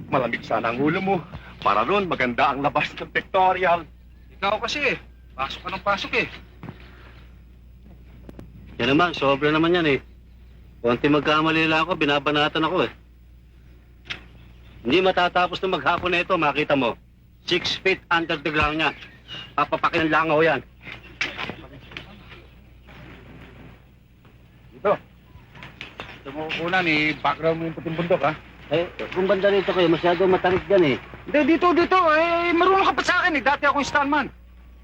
Malamig sana ang ulo mo. Para ron, maganda ang labas ng pictorial. Ikaw kasi pasok ka ng pasok eh. Yan naman, sobra naman yan eh. Konti magkamali lang ako, binabanatan ako eh. Hindi matatapos na maghapon na ito, makita mo. 6 feet under the ground niya. Papapakin ang langaw yan. Dito. Ito mo kukunan eh, background mo yung puting bundok ha. Eh, kung banda rito kayo, masyado matarik dyan eh. Hindi, dito. Eh, marunong ka pa sa akin eh. Dati akong stuntman.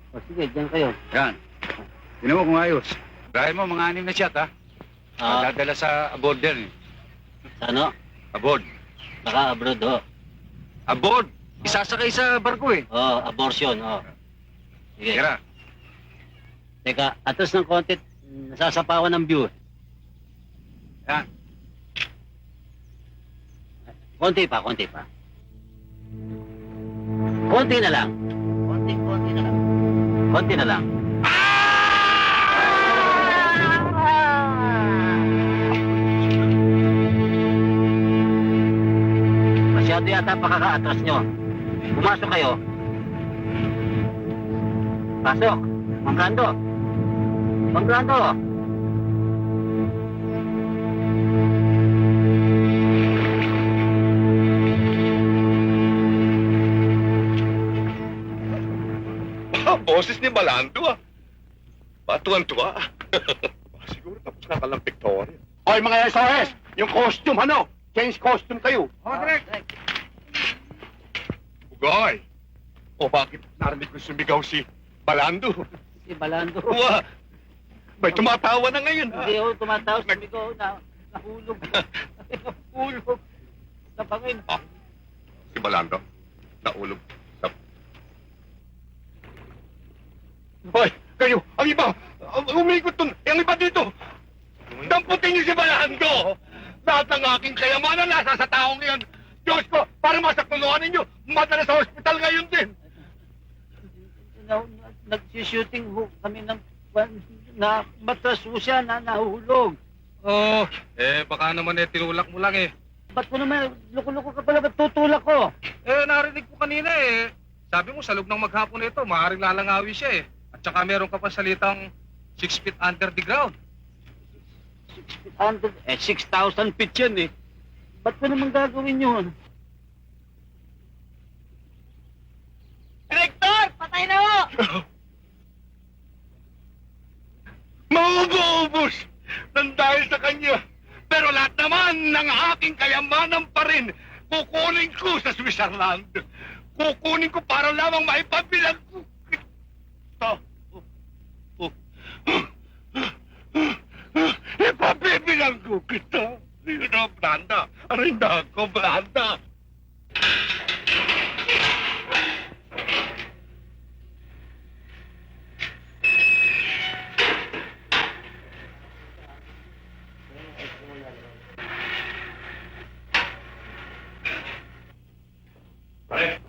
O sige, dyan kayo. Yan. Tinan mo kung ayos. Dahil mo, mga 6 na shot ha. Dadala sa aboard din eh. Sa ano? Aboard. Baka abroad, oh. Aboard! Isasakay sa barko eh. Oh, abortion, oh. Sige. Tira. Teka, atos ng konti, nasasapawan ng view. Yan. Konti pa. Konti na lang. Konti na lang. Konti na lang. Masyado yata pakaka-atras nyo. Pumasok kayo. Pasok. Manggrando. Boses ni Balando ah. Patuwan-tuwa. Siguro tapos na ka lang pictorial. Hoy mga SOS! Yung costume ano? Change costume kayo. Direct. Ugoy! O bakit narinig ko sumigaw si Balando? Si Balando. Uwa! May tumatawa na ngayon ha? Hindi ako tumatawa. Sabi ko, nahulog. Nahulog. Napangin. Ah, si Balando? Naulog. Hoy! Kayo! Ang iba! Umikot dun! Ang iba dito! Damputin niyo si Balando! Lahat ng aking kayamanan nasa sa taong iyan! Diyos ko! Para masakuluhan ninyo! Madala sa hospital ngayon din! Nag-shooting kami ng na matras mo siya na nahulog. Oh, baka naman tinulak mo lang eh. Ba't ko naman, loko-loko ka pala, ba't tutulak ko? Narinig ko kanina eh. Sabi mo, sa loob ng maghapon na ito, maaaring lalangawi siya eh. At saka meron ka pa salitang 6 feet under the ground. 6,000 feet yan eh. Ba't ko naman gagawin yun? Direktor! Patay na ho! Mauubos nang dahil sa kanya. Pero lahat naman ng aking kayamanan pa rin kukunin ko sa Switzerland. Kukunin ko para lamang maipabilang ko kita. Ipabibilang ko kita. Branda. Aray na ako, Branda. Pare.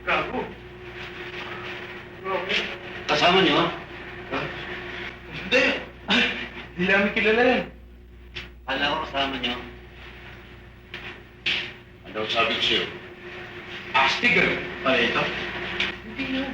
Gago. Kasama niyo? Hindi. Hindi namin kilala yan. Kala ko kasama niyo. Ano sabi ko sa'yo? Astig pala ito? Hindi yan.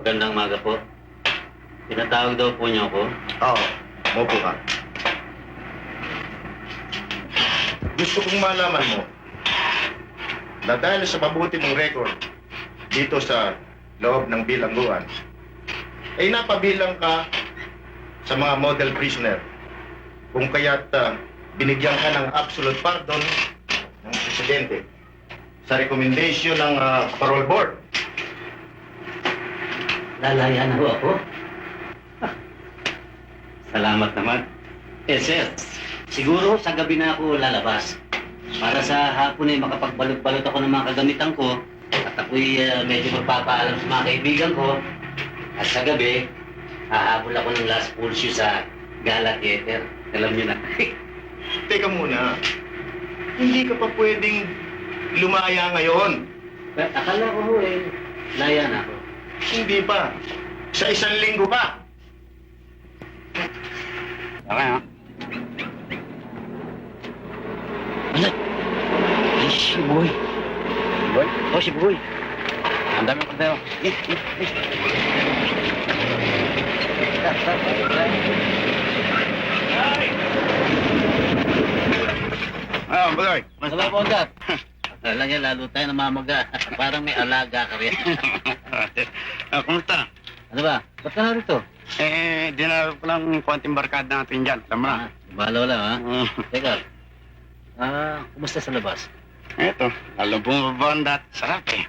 Magandang umaga po. Pinatawag daw po niyo ako. Oo, maupo ka. Gusto kong malaman mo na dahil sa mabuti mong record dito sa loob ng bilangguan, ay napabilang ka sa mga model prisoner. Kung kaya't binigyan ka ng absolute pardon ng presidente sa recommendation ng parole board. Lalaya na ho ako. Salamat naman. Eh, sir, siguro sa gabi na ako lalabas. Para sa hapon ay makapagbalot-balot ako ng mga kagamitan ko at ako'y medyo magpapaalam sa mga kaibigan ko. At sa gabi, hahabol ako ng last pulsyo sa Gala Theater. Alam niyo na. Teka muna, hindi ka pa pwedeng lumaya ngayon. Akala ko ho laya na ako. Hindi pa. Sa 1 linggo pa. Okay, ha? Ano? Ay, si Boy. Boy? Oh, si Boy. Ang dami ko tayo. Ah, Boy. Masama po, Dap. Akala niya lalo tayo namamaga. Parang may alaga ka rin. Kumusta? Ano ba? Ba't ka narito? Dinaro ko lang konting barkada natin dyan. Alam mo na. Balo lang, ha? Teka. Kumusta sa labas? Eto, lalo bumabandat. Sarap eh.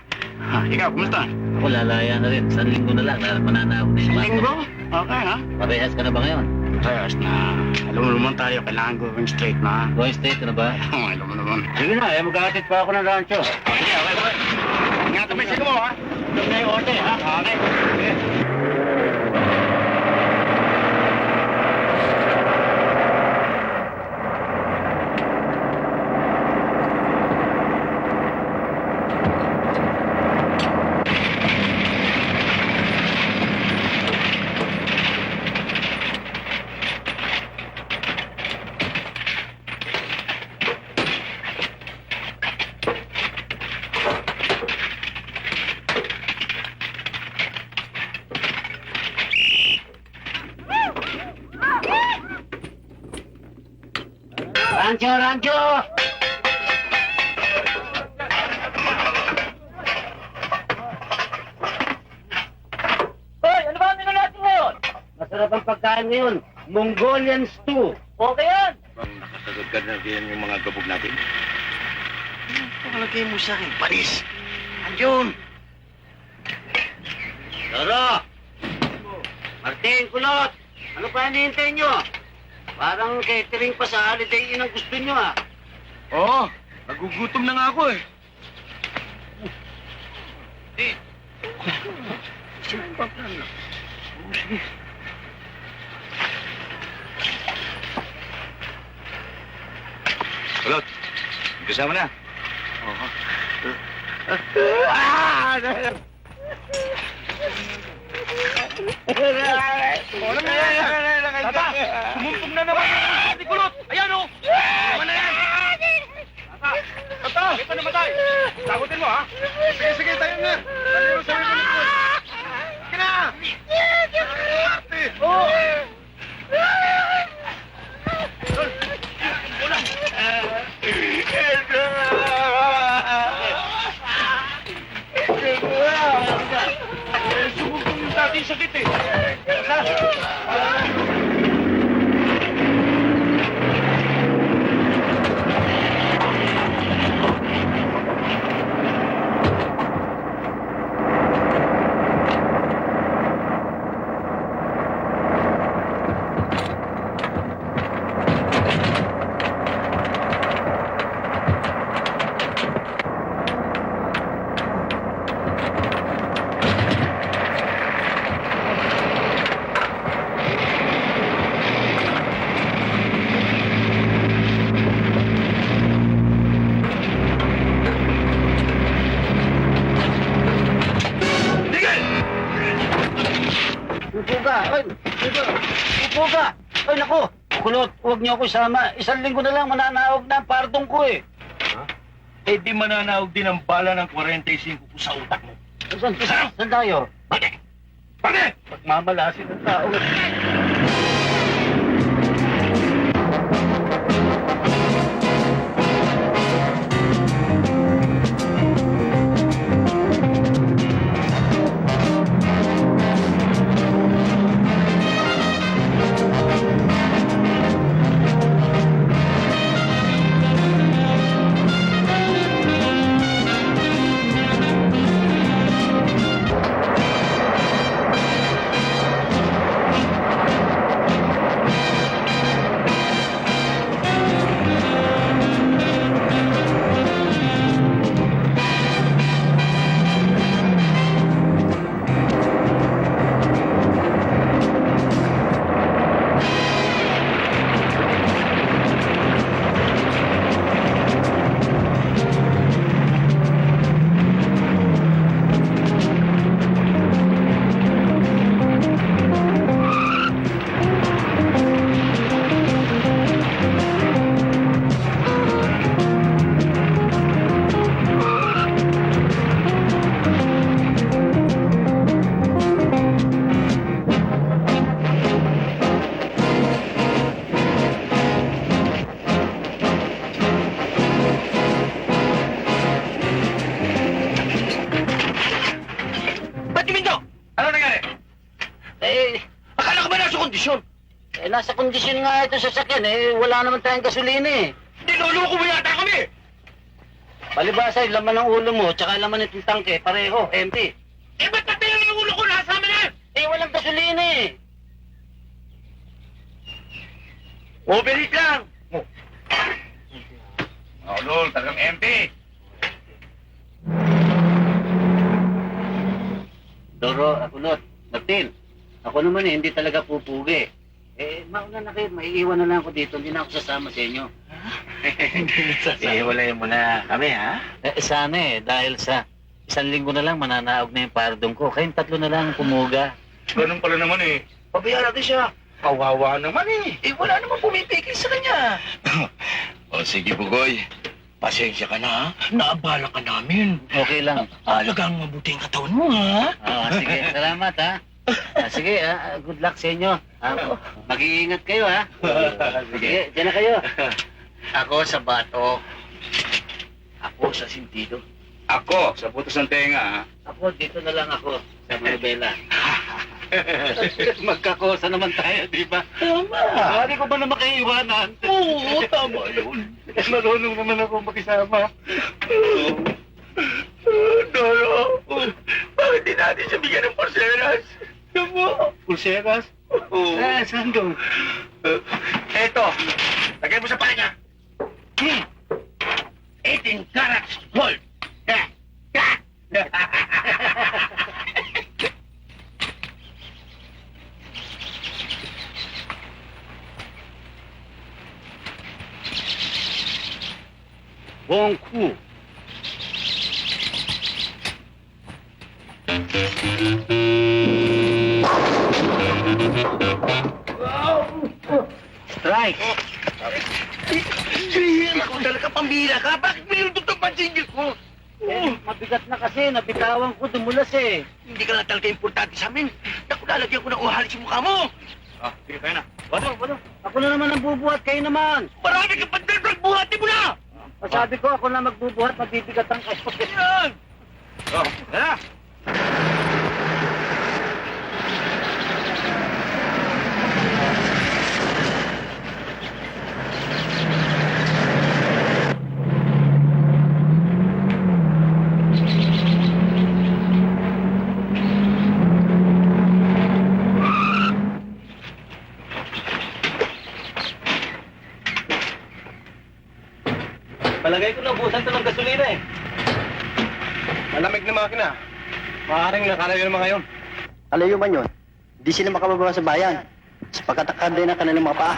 Ikaw, kumusta? Ako lalaya na rin. 1 linggo na lang. Mananaw na yung mga- Linggo? Okay, ha? Parehas ka na ba ngayon? Ayos na. Alam mo naman tayo, kailangan going straight na. Going state ka na ba? Alam mo naman. Sige na, magkakatid pa ako ng rancho. Sige, okay, boy. Ingat, tumisig mo, ha? Ito na yung order, ha? Okay. Sige. Rancho, rancho! Hoy, ano ba ang menu natin ngayon? Masarap ang pagkain ngayon. Mongolian stew. Okay yan? Nakasagad ka na din yung mga gabog natin. Pakalagay mo sa akin, Paris. Andiyon. Loro! Martin, Kulot! Ano pa hinihintay nyo? Parang catering pa sa holiday inn ang gusto nyo, ah. Oo, nagugutom na nga ako eh. Kulot, kasama na. Tata, sumumpong na naman yung kulot. Ayan o. Tama na yan. Tata, ito namatay. Sagutin mo ha. Sige, sige, tayo na. Tayo na sa mga kulot. Sige na. Oo. Sumumpong yung dating sakit eh. Upo ka! Ay! Upo ka! Ay, naku! Kulot, huwag niyo ako isama. 1 linggo na lang mananaog na ang pardong ko eh. Eh di mananaog din ang bala ng 45 ko sa utak mo. Saan tayo? Pare! Pagmamalasin ng tao. Ba't Minto? Ano nangyari? Eh, Akala ko ba nasa kondisyon? nasa kondisyon nga ito sa sasakyan eh. Wala naman tayong gasolina eh. Niloloko mo yata kami! Palibasa, yung laman ng ulo mo, tsaka laman ng tangke, pareho, empty. Eh, ba't natin yung ulo ko nasa amin na? Eh, walang gasolina eh. Overheat lang! Oh, lol, talagang empty. Doro, Akulot, Martin, ako naman eh, hindi talaga pupugi. Eh, mauna na kayo, maiiwan na lang ako dito, hindi na ako sasama sa inyo. Walayin mo na kami, ha? Sana eh, dahil sa 1 linggo na lang mananaog na yung pardong ko. Kayong 3 na lang kumuga. Ganun pala naman eh. Pabayaan natin siya. Kawawa naman eh. Eh, wala naman pumipigil sa kanya. O sige, Bugoy. Pasensya ka na, ha? Naabala ka namin. Okay lang. Alagang mabuti ang katawan mo, ha? Sige, salamat ha. Sige, good luck sa inyo. Mag-iingat kayo ha. Sige, dyan na kayo. Ako sa bato. Ako sa sintido. Ako, sa putos ng tenga, ha? Ako, dito na lang ako sa Maribela. Magkakosa naman tayo, di ba? Tama. Maaari ko ba na makaiwanan? Oo, tama yun. Marunong naman ako makisama. Doro, bakit di natin siya bigyan ng porceras? Pulseras? Oo. Saan doon? Eto, lagay mo sa paa niya. 18 carats gold. Bon coup. Strike! Ako talaga pambira ka. Bakit binildot ang pansingil ko? Mabigat na kasi, nabitawan ko, dumulas eh. Hindi ka lang talaga importante sa amin. Naku, lalagyan ko ng uhalis yung mukha mo. Ah, sige, kaya na. Walo. Ako na naman ang bubuhat, kayo naman. Marami ka pa dagdag, buhatin mo na! Sabi ko, ako na magbubuhat, mabibigatan kayo. Yan! Oh, kaya na. Palagay ko naubusan to ng gasolina eh. Malamig na makina. Maaaring nakalayo naman ngayon. Alayo man yun, hindi sila makababa sa bayan sapagkat akad din ang kanilang mga paa.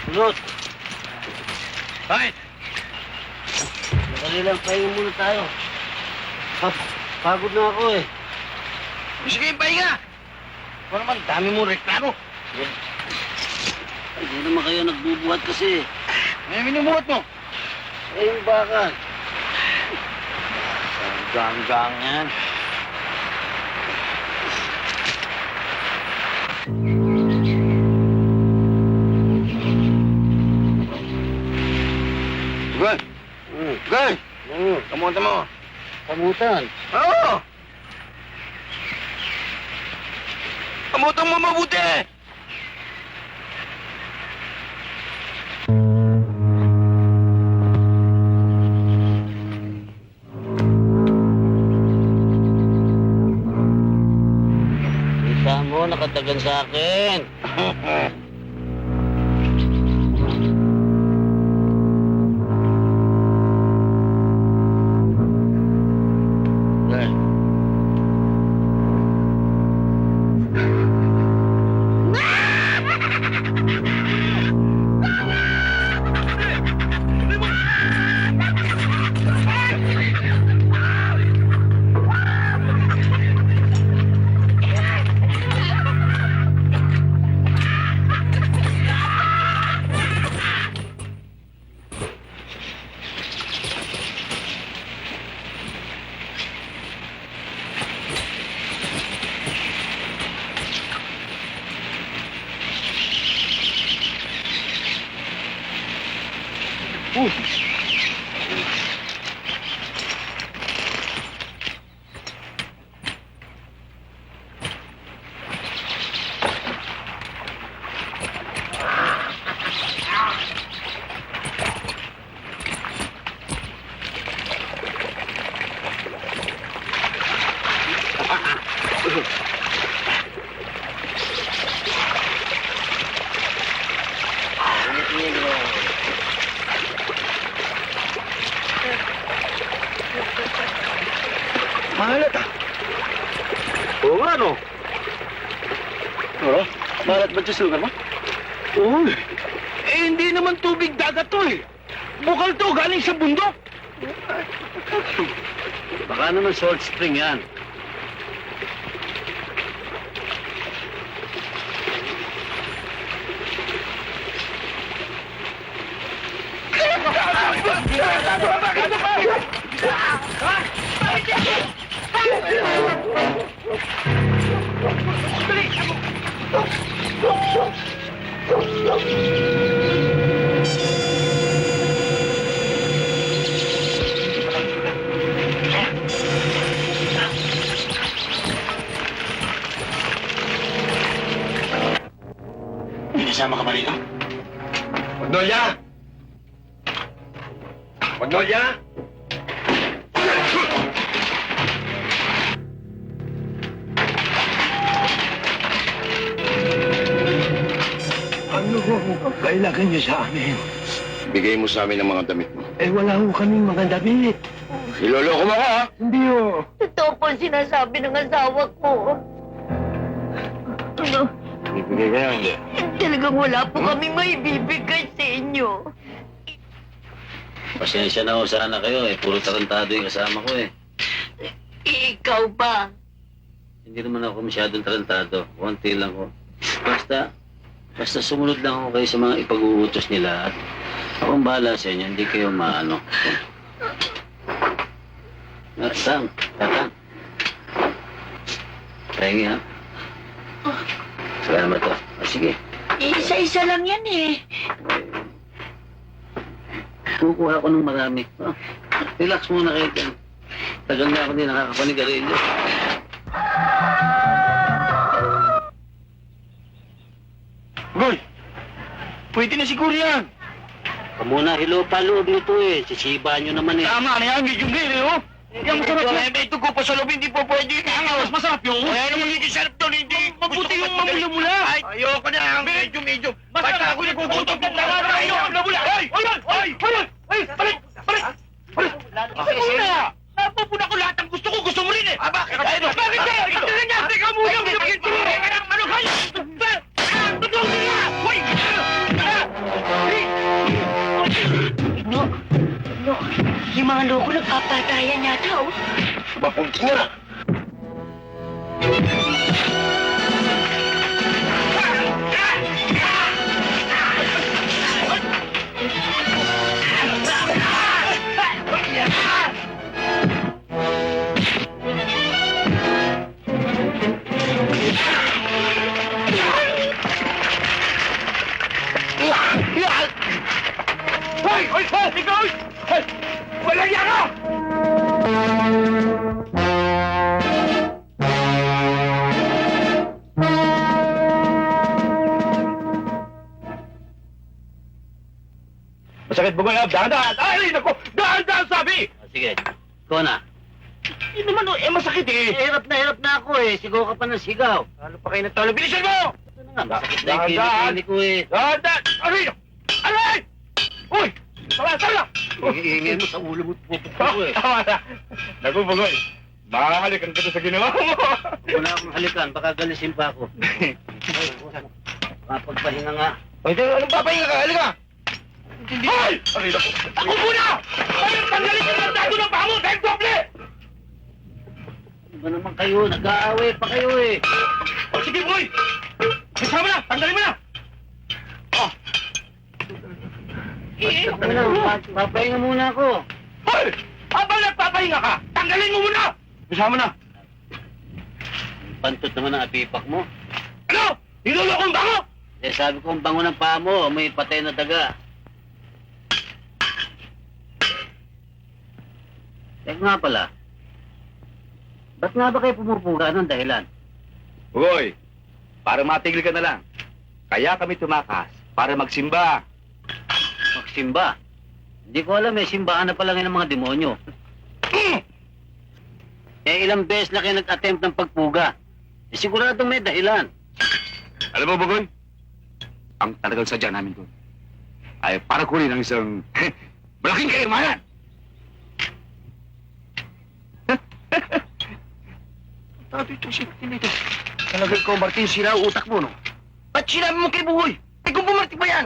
Ulot, Bakit? madali lang, pahinga muna tayo. Pagod na ako eh. Sige, pahinga! Ano naman, dami mo reklamo. Hindi naman kayo nagbubuhat kasi. May minumuhat mo. Eh, yung bakal. Gang-gang yan. Gay! Gay! Kamutan mo. Kamutan. Oo! Kamutan mo mabuti! Kita mo, nakatagan sa akin. Gay. Mahalat ah. Oo nga, no? Oo. Mahalat ba Diyos lugar mo? Oo. Eh, hindi naman tubig dagat to eh. Bukal to, galing sa bundok. Baka naman salt spring yan. Sinasama ka ba rito? Magnolia! Magnolia! Ano ho kailangan niyo sa amin? Bigay mo sa amin ang mga damit mo. Eh, wala ho kaming mga damit. Iloloko mo ka, ha? Hindi ho. Totoo po ang sinasabi ng asawa ko. Ano? Bibigay ka hindi. Talagang wala po kaming maibibigay sa inyo. Pasensya na ho sana kayo eh. Puro tarantado yung kasama ko eh. Ikaw ba? Hindi naman ako masyadong tarantado. Konti lang ko. Basta sumunod lang ako kayo sa mga ipag-uutos nila at akong bahala sa inyo. Hindi kayo maano. Tatang. Pahingi ha. Salamat to. Sige. Isa-isa lang yan eh. Kukuha ko ng marami. Relax muna kayo dyan. Tagal na ako din nakakapanigarilyo. Goy! Pwede na siguro yan. Muna, hilo pa loob nito eh. Sisiba nyo naman eh. Tama na yan, medyo gili, oh. Yung masarap yan. Eh, ito ko pa sa loob, hindi po pwede. Mas masarap yun. Eh, naman hindi sarap doon, hindi. Mabuti yung mamula-mula. Ayoko na, medyo. Basta ako nagugutom ng tayo, mamula-mula. Ay! Balik! Mamula! Napapuna ko lahat ang gusto ko, gusto mo rin eh. Bakit? Bakit ka? Teka muna, ano kayo? Totoo nila! Hoy! No. Yung mga loko nagpapatayan yata, oh. Bapunti nga. Ikaw! Hey! Walang yaka! Masakit ba ba? Dahan-dahan! Ay, naku! Dahan-dahan sabi! Sige, ikaw na. Hindi naman, masakit eh. Hirap na ako eh. Sigaw ka pa ng sigaw. Ano pa kayo nagtalo? Bilisan mo! Ito na nga, masakit na yung Dahan-dahan. kilikili ko eh. Dahan-dahan! Aray! Aray! Uy! Tara! Hihingin mo sa ulo mo pupukpo ko eh. Tama na. Naku, Bugoy. Makakalikan ka sa ginawa mo. Huwag na akong halikan, baka galisin pa ako. Kapagpahinga nga. Ay, anong papahinga ka? Halika! Ay! Aray na po. Ako muna! Ay, tanggalin ko ng tago ng pamo! Dahil doble! Ano ba naman kayo? Nag-aaway pa kayo eh. O, sige, Bugoy! Kasama na! Tanggalin mo na! Oh! Ako na, papahinga muna ako. Hoy! Habang nagpapahinga ka, tanggalin mo muna! Kasama na! Pantot naman ang apipak mo. Ano? Nilolokong ba ako? Eh, sabi ko ang bango ng paa mo, may patay na daga. Teka nga pala, ba't nga ba kayo pumupuga ng dahilan? Bugoy, para matigil ka na lang. Kaya kami tumakas para magsimba. Magsimba? Hindi ko alam, may simbahan na pala ngayon ng mga demonyo. Eh, ilang beses na kayo nag-attempt ng pagpuga. Eh, siguradong may dahilan. Alam mo, Bugoy, ang talagang sadya namin doon ay para kunin ang isang malaking kayamanan. Tato ito, sinatin ito. Talagang ikaw, Martin, sira ang utak mo, no? Ba't sinabi mo kay Bugoy? Eh, kung bumarti pa yan!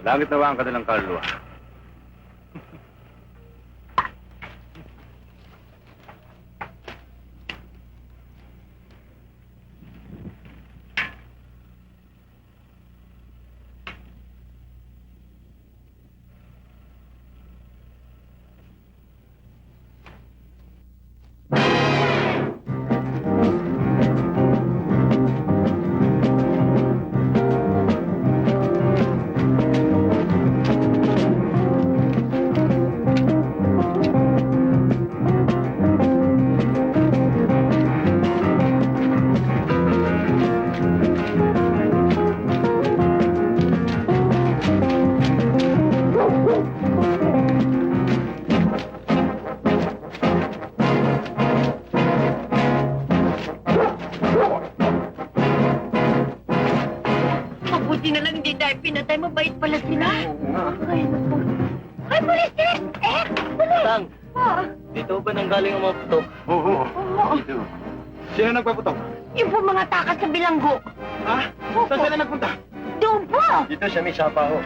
Langit na ba ang kanilang kaluluwa? Mabuti na lang hindi tayo pinatay. Mabait pala sila. Ay, naku. Ay, pulis! Eh, pulis! Tang, Oh, dito ba nang galing ang mga putok? Oo. oh. Sino nagpaputok? Yung po mga takas sa bilanggo. Ha? Opo. Saan sila nagpunta? Doon po! Dito siya may sapa ho.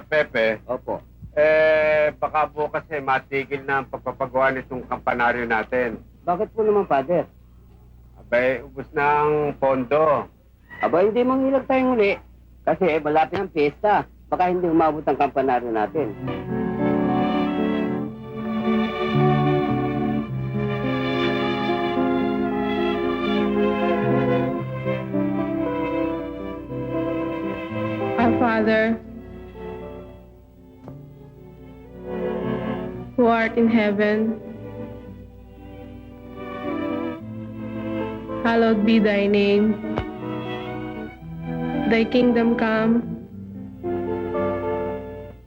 Pepe, Opo. baka bukas matigil na ang pagpapagawa nitong kampanaryo natin. Bakit po naman, Father? Abay, ubos na ang pondo. Aba, hindi manghilag tayong uli. Kasi malapit ang piyesta. Baka hindi umabot ang kampanaryo natin. Our Father, who art in heaven, hallowed be thy name. Thy kingdom come,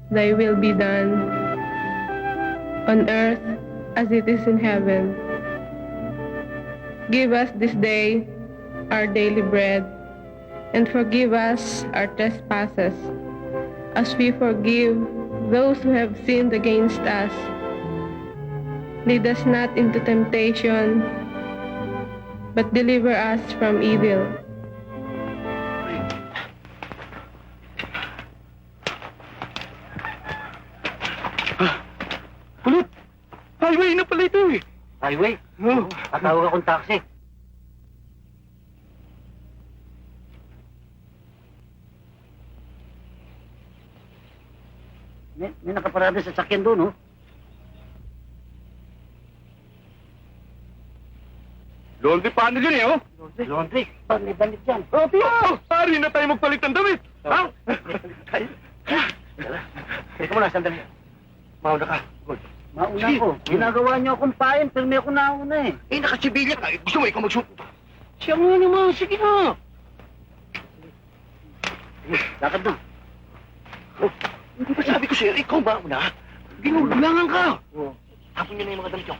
thy will be done, on earth as it is in heaven. Give us this day our daily bread, and forgive us our trespasses, as we forgive those who have sinned against us. Lead us not into temptation, but deliver us from evil. Kulot! Highway na pala ito eh! Highway? Tatawag akong taxi. May nakaparada sa sakyan doon, oh. Laundry panel yun eh, oh! Laundry. Banit dyan. Oh, tiyo! Pari na tayo magpalit ng damit! Ha? Teka muna, sandali. Mauna ka. Good. Mauna ko. Ginagawa niyo akong pain, pero may ako nauna eh. Nakasibilya ka. Gusto mo ikaw magsuot? Siya nga naman, sige na. Lakad na. Hindi ba sabi ko sa'yo, ikaw ba una? Ginulangan ka! Tapon niyo na yung mga damit nyo.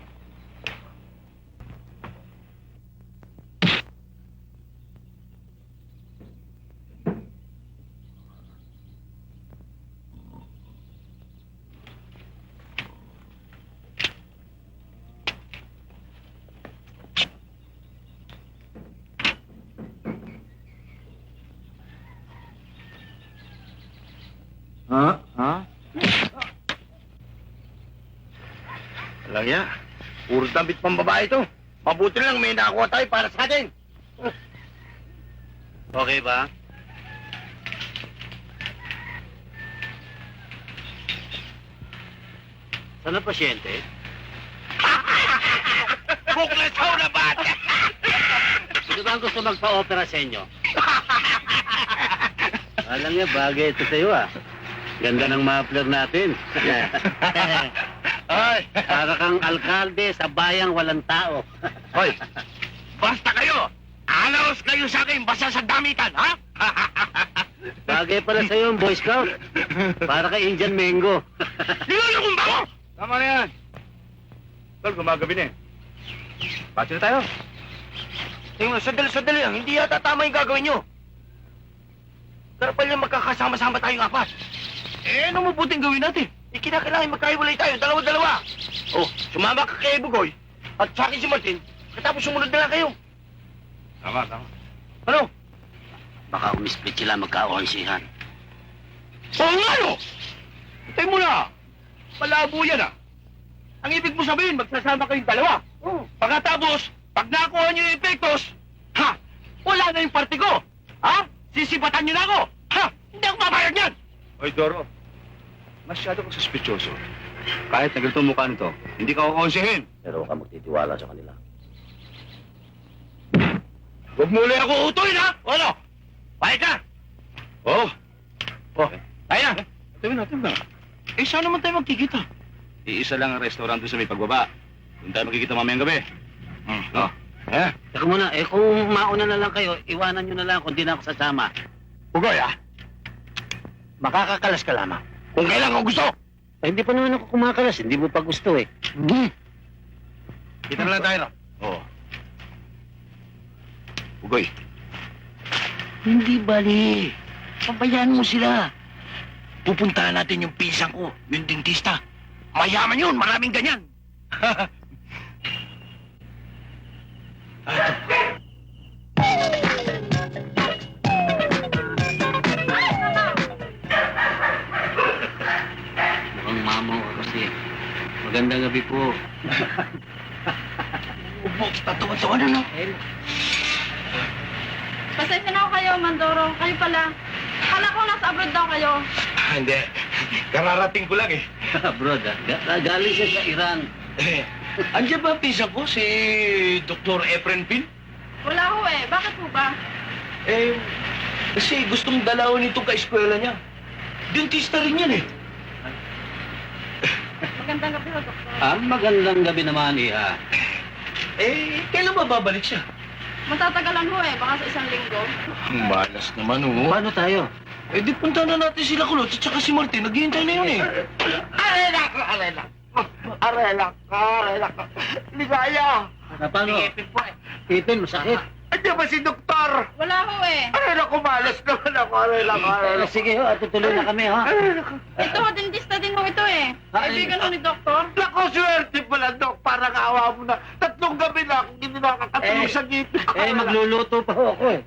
Alam niya, puro damit pang babae ito. Mabuti lang may nakakuha tayo para sa atin. Okay ba? Saan ang pasyente? Buklas ako na bata! Sino ba ang gusto magpa-opera sa inyo? Alam niya, bagay ito sa'yo ah. Ganda ng muffler natin. Ay! Para kang alkalde sa bayang walang tao. Hoy! Basta kayo! Alaos kayo sa akin basta sa damitan, ha? Bagay pala sa'yo ang Boy Scout. Para kay Indian Mango. Nilulukong ba ako? Tama na yan. Tol, gumagabi na eh. Pati na tayo. Tingnan, sandali lang. Hindi yata tama yung gagawin nyo. Karapal niya magkakasama-sama tayong apat. Eh, ano mabuting gawin natin? Kinakailangan magkahiwalay tayo, dalawa-dalawa. Oh, sumama ka kay Bugoy at sa akin si Martin, katapos sumunod na lang kayo. Tama, tama. Ano? Baka umisplit sila magka-onsihan. Oo nga, no? Hintay mo na. Malabo yan, ah. Ang ibig mo sabihin, magsasama kayong dalawa. Pagkatapos, pag nakuha niyo yung epektos, ha? Wala na yung party ko. Ha? Sisipatan niyo na ako. Ha? Hindi ako papayag niyan. Oy, Doro. Masyado kang suspityoso. Kahit na ganito mukha nito, hindi ka kukonsihin. Pero huwag ka magtitiwala sa kanila. Huwag muli ako utuin, ha? O ano? Payag ka? Oo. Oh, tayo na. Tayo na. Eh, saan naman tayo magkikita? Iisa lang ang restaurant doon sa may pagbaba. Doon tayo makikita mamayang gabi. No? Eh? Teka muna, kung mauna na lang kayo, iwanan nyo na lang kung di na ako sasama. Bugoy, ha? Makakakalas ka lamang. Kung kailan ko gusto. Hindi pa naman ako kumakalas, hindi mo pa gusto eh. Kita na lang tayo, no? Oo. Ugoy. Hindi bali. Pabayaan mo sila. Pupuntahan natin yung pisang ko, yung dentista. Mayaman yun, maraming ganyan. Magandang gabi po. Upo, tatawan-tawan na, no? Pasensya na ako kayo, Mandoro. Kayo pala. Akala ko nasa abroad daw kayo. Hindi. Kararating ko lang eh. Abroad, galing siya sa Iran. Andiyan ba ang pisa ko, si Dr. Efren Pin? Wala ho eh. Bakit po ba? Kasi gustong dalawin itong ka-eskwela niya. Dentista rin yan eh. Magandang gabi ho, Doktor. Magandang gabi naman, Iha. Kailan ba babalik siya? Matatagalan ho eh. Baka sa isang linggo. Malas naman, oh. Paano tayo? Di punta na natin sila Kulot at saka si Martin. Naghihintay na yun eh. Ligaya! Paano? Ipin, masakit. Andiyan ba si Doktor? Wala ho eh. Aray naku, malas naman ako. Aray naku. Sige ho, tutuloy na kami ha. Ito ho, dentista din ho ito eh. Kaibigan ho ni Doktor. Naku, swerte pala, Dok. Parang awa mo na. 3 gabi na akong hindi nakakatulog sa ngipin ko. Magluluto pa ho ako eh.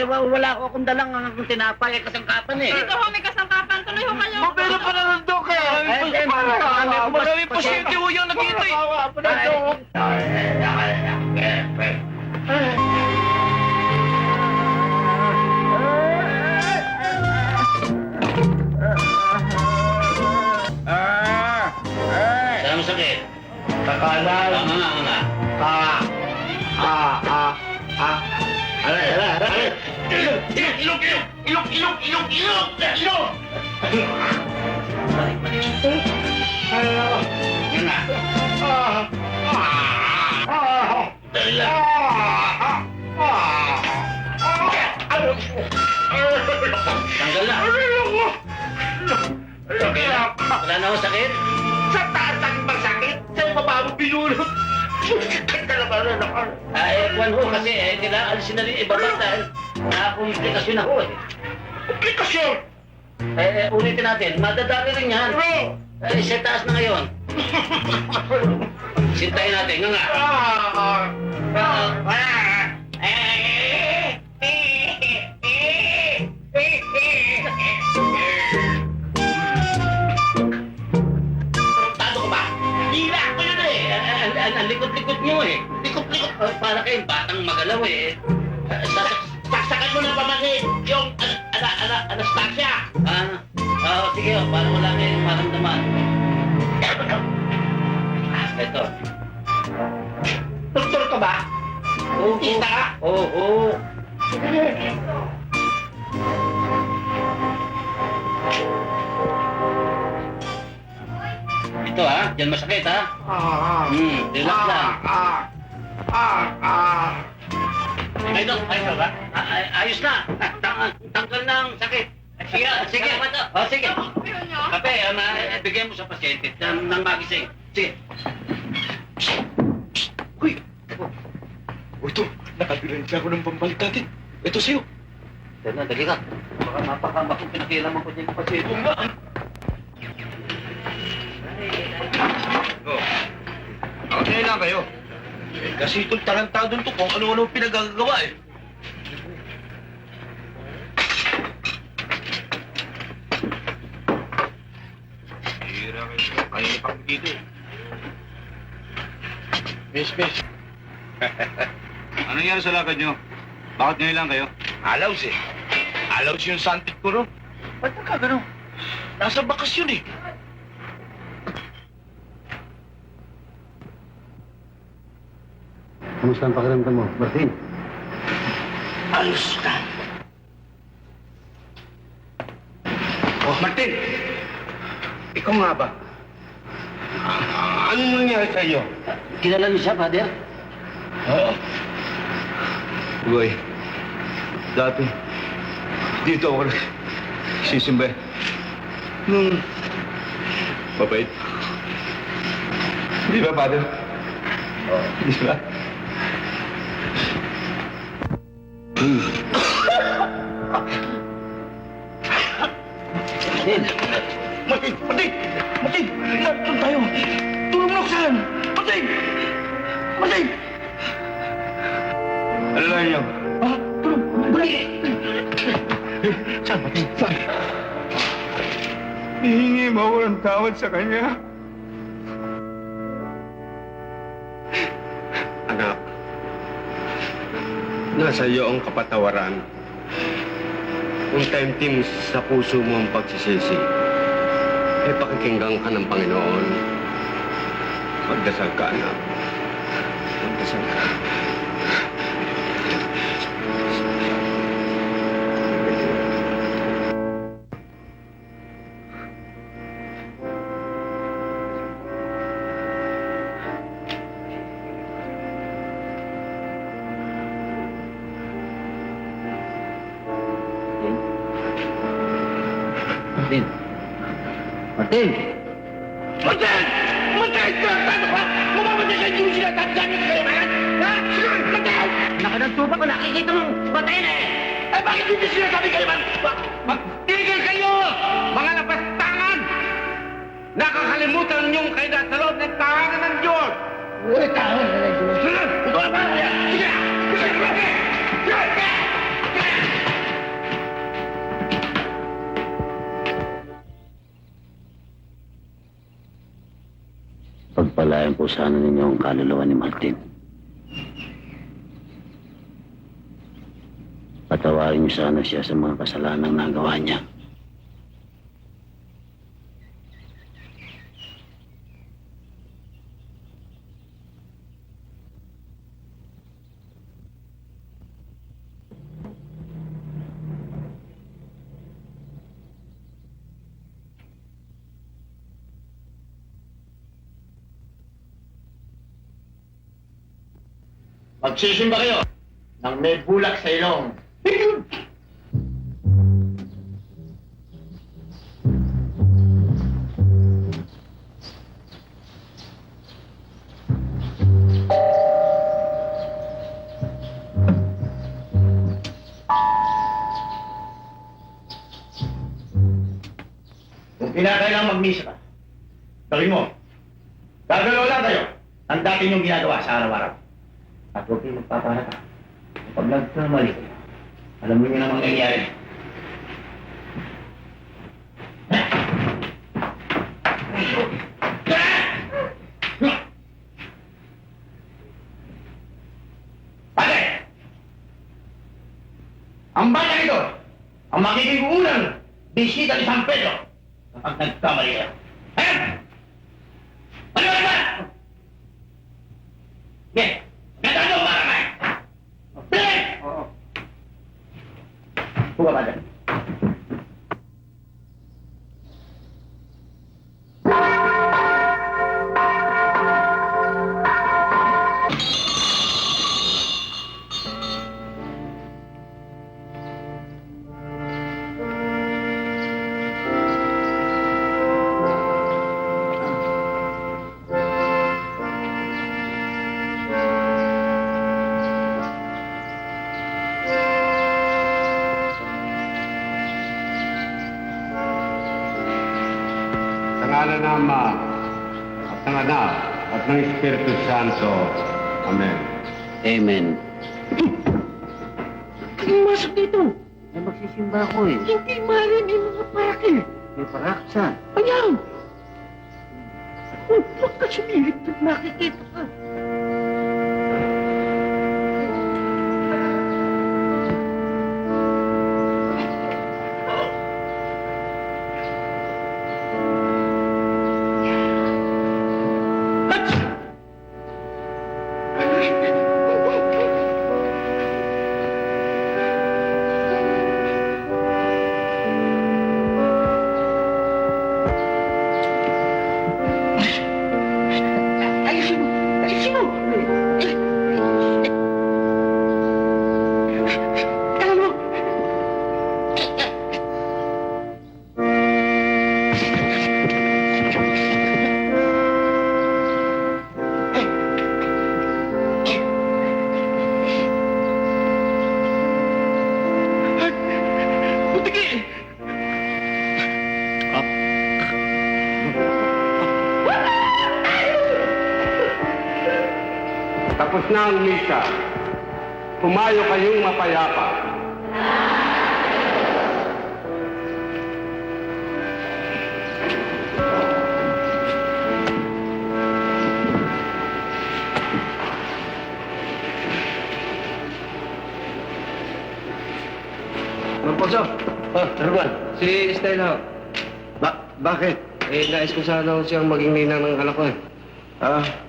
Wala ko akong dalang tinapay kasangkapan eh. Ito ho, may kasangkapan. Tuloy ho kayo. Mabelo pa na ng Dok eh. Maraming pasyente ho yung naghihintay. Awa mo na, Dok. Saan masakit? Kakanan. Nga. Aray. Ilok! Yun na. Dali lang. Tanggal na. Wala na akong sakit? Sa taas ang masakit. Sa baba mo binulot. Kwan ho kasi kailangan alisin na rin ibaba dahil na-komplikasyon na ho eh. Komplikasyon. Ulitin natin, madadami rin yan. Sa taas na ngayon. Sintayin natin, nga. Tado ko ba? Hila ko yun eh. Ang likod-likod nyo eh. Likod-likod. Para kayong batang magalaw eh. Saksakan mo na pamanin yung Anastasia. Sige, para wala kayong maramdaman. Ito. Doktor ka ba? Dentista ka? Oo. Ito ha, dyan masakit ha. Relax lang. Ay, Dok, ayos ba? Ayos na. Tanggal na ang sakit. Sige. Sige. Pero nyo. Kape, bigyan mo sa pasyente ng magising. Sige. Uy! Ito, nakabirensya ako ng pambalik natin. Ito sa'yo. Dali ka. Baka mapakama kung pinakialaman ko dyan yung pasyente. Oo nga. Okay lang kayo. Kasi itong tarantado to kung ano-ano pinagagawa eh. Hira kayo. Kanina pa ako dito eh. Miss. Ano nangyari sa lakad nyo? Bakit ngayon lang kayo? Alaws eh. Alaws yung santit ko ron. Ba't ka gano'n? Nasa bakasyon eh. Kamusta ang pakiramdam mo, Martin? Ayos na. Oh, Martin! Ikaw nga ba? Anong nangyari sa iyo? Kilala niyo siya, Father? Oo. Boy, dati, dito ako sisimba. Mabait. Di ba, Father? Oo. Di ba? Martin! Martin! Doon tayo! Tulong mo ako saan! Martin! Ano lang nyo? Ha? Tulong! Balik! Saan, Martin? Saan? Hihingi mo ako ng tawad sa kanya. Nasa iyo ang kapatawaran. Kung taimtim sa puso mo ang pagsisisi, ay pakikinggan ka ng Panginoon. Magdasal ka, anak. Magdasal ka. Martin! Martin! Martin! Martin! Mamamatay ka yung sinatatsamin kayo na yan! Ha? Martin! Nakanagtupa ko, nakikita mong batay na eh! Eh, bakit hindi sinasabi kayo, man? Magtigil kayo! Mga lapastangan! Nakakalimutan niyong kayo na sa loob ng tahanan ng Diyos! Sunod! Ito na ba? Sige! Sige! Sige! Sige! Pagpalayan po sana ninyo ang kaluluwa ni Martin. Patawarin niyo sana siya sa mga kasalanang nagawa niya. Magsisimba kayo ng may bulak sa ilong. Kung kinakailangan magmisa ka, gawin mo. Gagalaw lang kayo ang dati niyong ginagawa sa araw-araw. At huwag kayong magpapahalata. Kapag nagkamali kayo, alam mo niyo namang nangyayari. Pare! Ang bayan ito, ang magiging unang bisita ni San Pedro kapag nagkamali kayo. Ayan! Ano ba? Okay. Ganda mo para kayo! Bilay! Oo. Buka ba dyan? Sa ngalan ng Ama, at ng Anak, at ng Espiritu Santo. Amen. Amen. Masok dito! Ay, magsisimba ako eh. Hindi maaaring yung mga parakil! May parak saan? Ayan! Huwag ka sumilip pag nakikita ka. Alisin mo! Alisin mo! Tama mo! Butiki! Tapos na ang misa. Pumayo kayong mapayapa. Alfonso, Herman. si Estela. Bakit? Nais ko sana siyang maging ninang ng anak ko eh.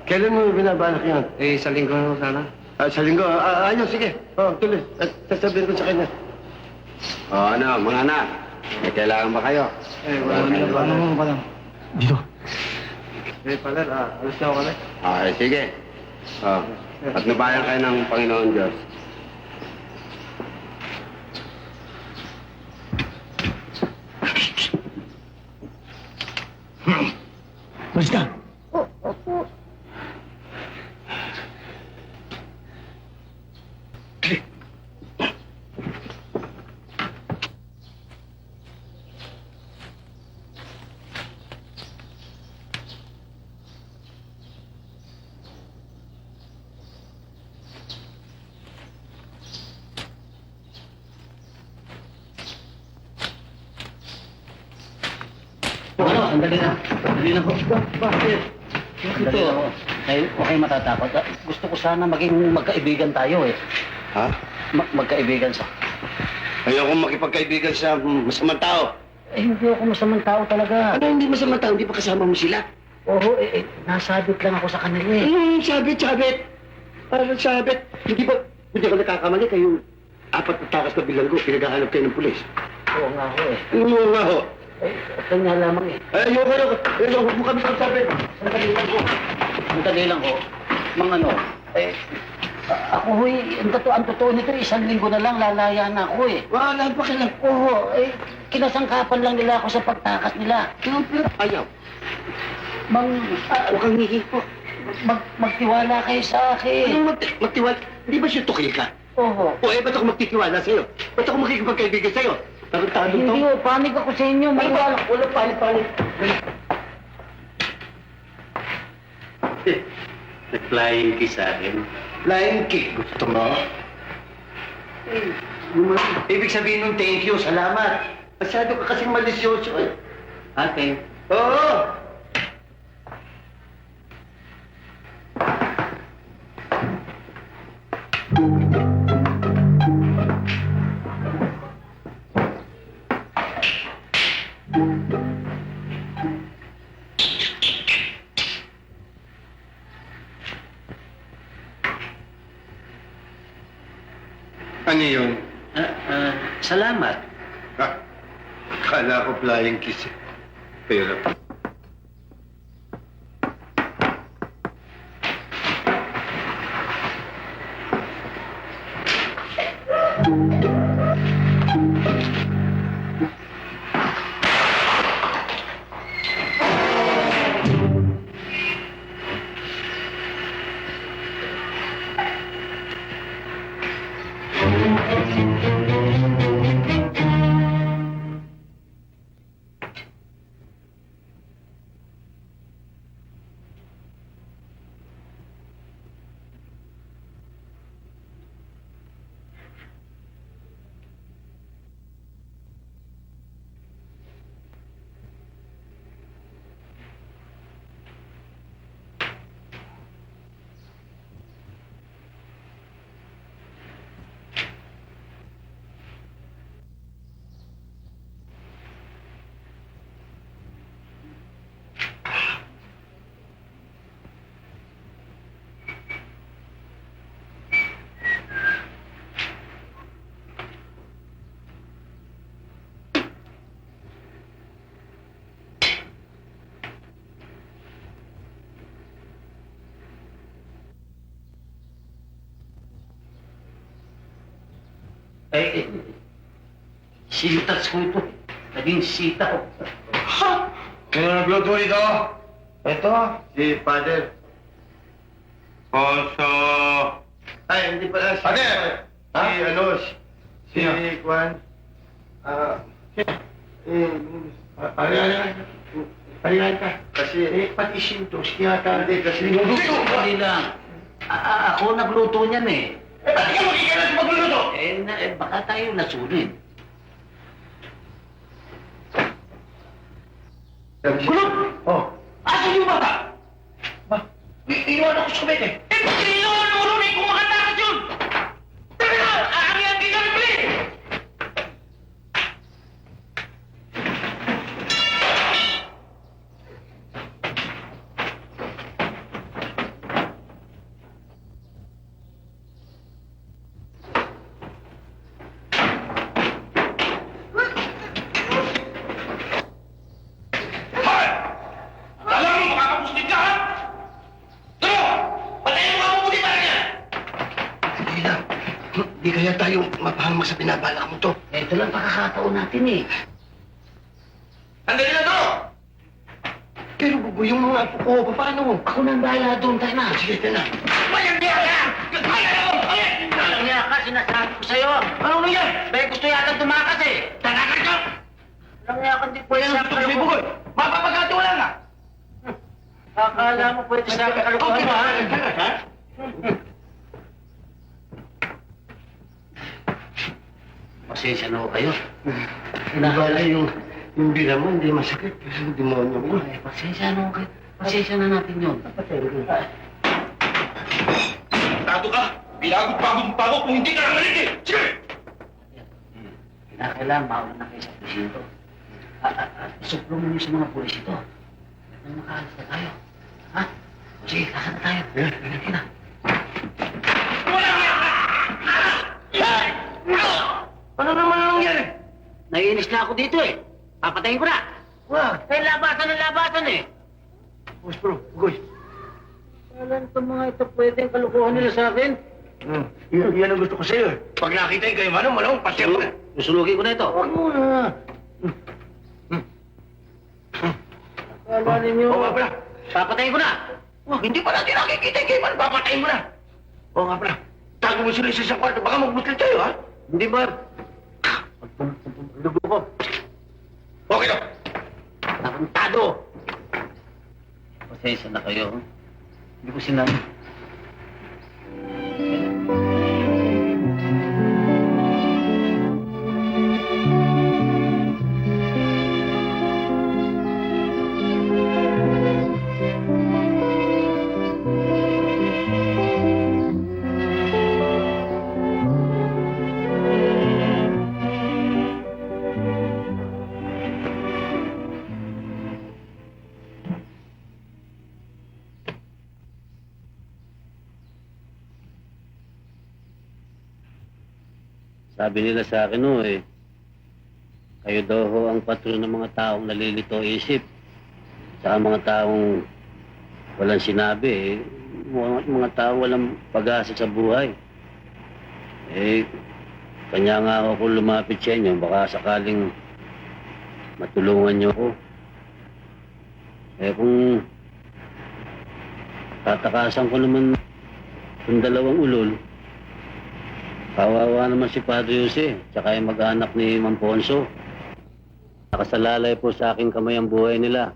Kailan mo binabalak yan? Sa linggo sana. Sa linggo. Ayos, sige. Tuloy. Sasabihin ko sa kanya. Mga anak. May kailangan ba kayo? Wala. Dito. Paler, alas na ako kami. Sige. At nabayan kayo ng Panginoon Diyos. Basta. Andali na. Andali na po. Bakit? Andali na po. Huwag kayo matatakot. Gusto ko sana maging magkaibigan tayo eh. Ha? Magkaibigan sa... Ayokong makipagkaibigan sa masamang tao. Hindi ako masamang tao talaga. Ano hindi masamang tao? Hindi pa kasama mo sila? Oo, nasabit lang ako sa kanila eh. Sabit? Parang sabit. Hindi ako nakakamali kayo. 4 na takas na bilanggo, pinaghahanap kayo ng pulis. Oo nga ako eh. Oo nga ho. Kanya lamang eh. Ayoko, huwag mo kami sabi. Sandali lang ho. Ano, ako ho'y, ang totoo nito, 1 linggo na lang, lalaya na ako eh. Wala pa kailan. Oo, kinasangkapan lang nila ako sa pagtakas nila. Ayaw. Huwag kang hihipo. Magtiwala kayo sa akin. Anong magtiwala? Hindi ba siya tukil ka? Oo. Ba't ako magtitiwala sa'yo? Ba't ako makikipagkaibigan sa'yo? Tarantado to? Hindi ho, panig ako sa inyo. Maniwala. Wala panik. Nag-flying kiss sa akin. Flying kiss? Gusto mo? Ibig sabihin nun, thank you, salamat. Masyado ka kasing malisyoso eh. Okay. Oo! Ano yun? Salamat. Kala ko flying kiss eh. Pero... Sintas ko ito. Naging sitaw. Sino nagluto nito? Ito, si Father. Ponso! Ay, hindi pala si... Father! Si Juan. Palihan ka. Kasi... Pati sintos, yata. Hindi, kasi... Hindi lang. Ako nagluto niyan eh. Bakit ka magkikalas magluluto? Baka tayo nasunin. Kulot! Oh, Asan yung bata? Iiwan ako sa bed eh. Bakit iniwan mo rin kung makatakas yun? Tara na! Aangyan di ka nabili! Di kaya tayo mapahamak sa binabalak mo to. Ito lang pakakataon natin eh. Andali na to! Pero bubo, yung mga apo ko, paano? Ako nang bahala doon, tayo na. Sige, tayo na. Mayang diya ka! Alam niya ka, sinasabi ko sa'yo. Ano nangyari? May gusto yata tumakas eh. Tanakan ka! Alam niya ka, hindi pwede sa May bugoy! Mapapagkatiwala nga! Akala mo pwede sa akin kalukuhan mo, ha? Ha? Pasensya na ho kayo. Wala yung bila mo, hindi masakit. Kasi yung demonyo mo. Ay, pasensya na ho kayo. Pasensya na natin yun. Tato ka! Pinagod-pagod pa ako kung hindi ka nangalit eh! Sige! Kailangan mauna na kayo sa presinto. Isuplo mo niyo sa mga pulis ito. Nang makaalis na tayo. Ha? O sige, lakad na tayo. Sige na. Ano naman ang nangyari? Naiinis na ako dito eh. Papatayin ko na. Wag! Kaya labasan eh. Boss bro, bugoy. Alam ko mga ito pwedeng kalukuhan nila sa akin. Yan ang gusto ko sa'yo eh. Pag nakita yung kayo, manong, pati ako na. Susunugin ko na ito. Huwag mo na. Akala ninyo. Oo nga pala. Papatayin ko na. Wag, hindi pa natin nakikita yung kayo, papatayin mo na. Oo nga pala. Tago mo sila sa isang kwarto, baka magbutil tayo ha? Hindi ba? Dugo ko. Okay na. Nakantado. Pasensya na kayo. Hindi ko sinabi. Sabi nila sa akin kayo daw ho ang patron ng mga taong nalilito isip. Sa mga taong walang sinabi mga taong walang pag-asa sa buhay. Kanya nga ako lumapit sa inyo, baka sakaling matulungan niyo ko. Kung tatakasan ko naman yung dalawang ulol, kawawa naman si Padre Jose, tsaka yung mag-anak ni Mang Ponso. Nakasalalay po sa aking kamay ang buhay nila.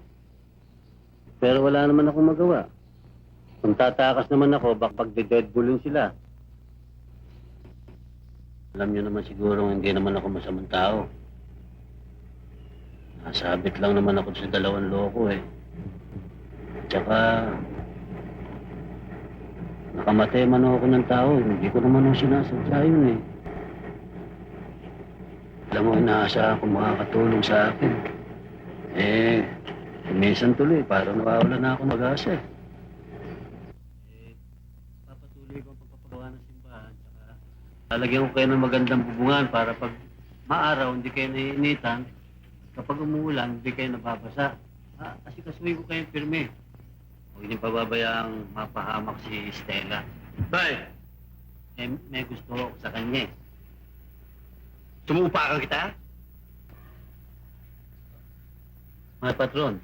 Pero wala naman akong magawa. Kung tatakas naman ako, baka pagde-deadbullin sila. Alam niyo naman siguro hindi naman ako masamang tao. Nasabit lang naman ako sa dalawang loko Tsaka nakamatay man ako ng tao, hindi ko naman ako sinasadya yun Alam mo, inaasahan ko makakatulong sa akin. Minsan tuloy, parang nawawala na ako mag-asa papatuloy ko ang pagpapagawa ng simbahan, tsaka lalagyan ko kayo ng magandang bubungan para pag maaraw, hindi kayo naiinitan. Kapag umuulan, hindi kayo nababasa. Kasi kasuhin ko kayo pirme. Huwag niyo pababayaang mapahamak si Stella. Bay, May gusto ako sa kanya sumuupakan kita? Mga patron,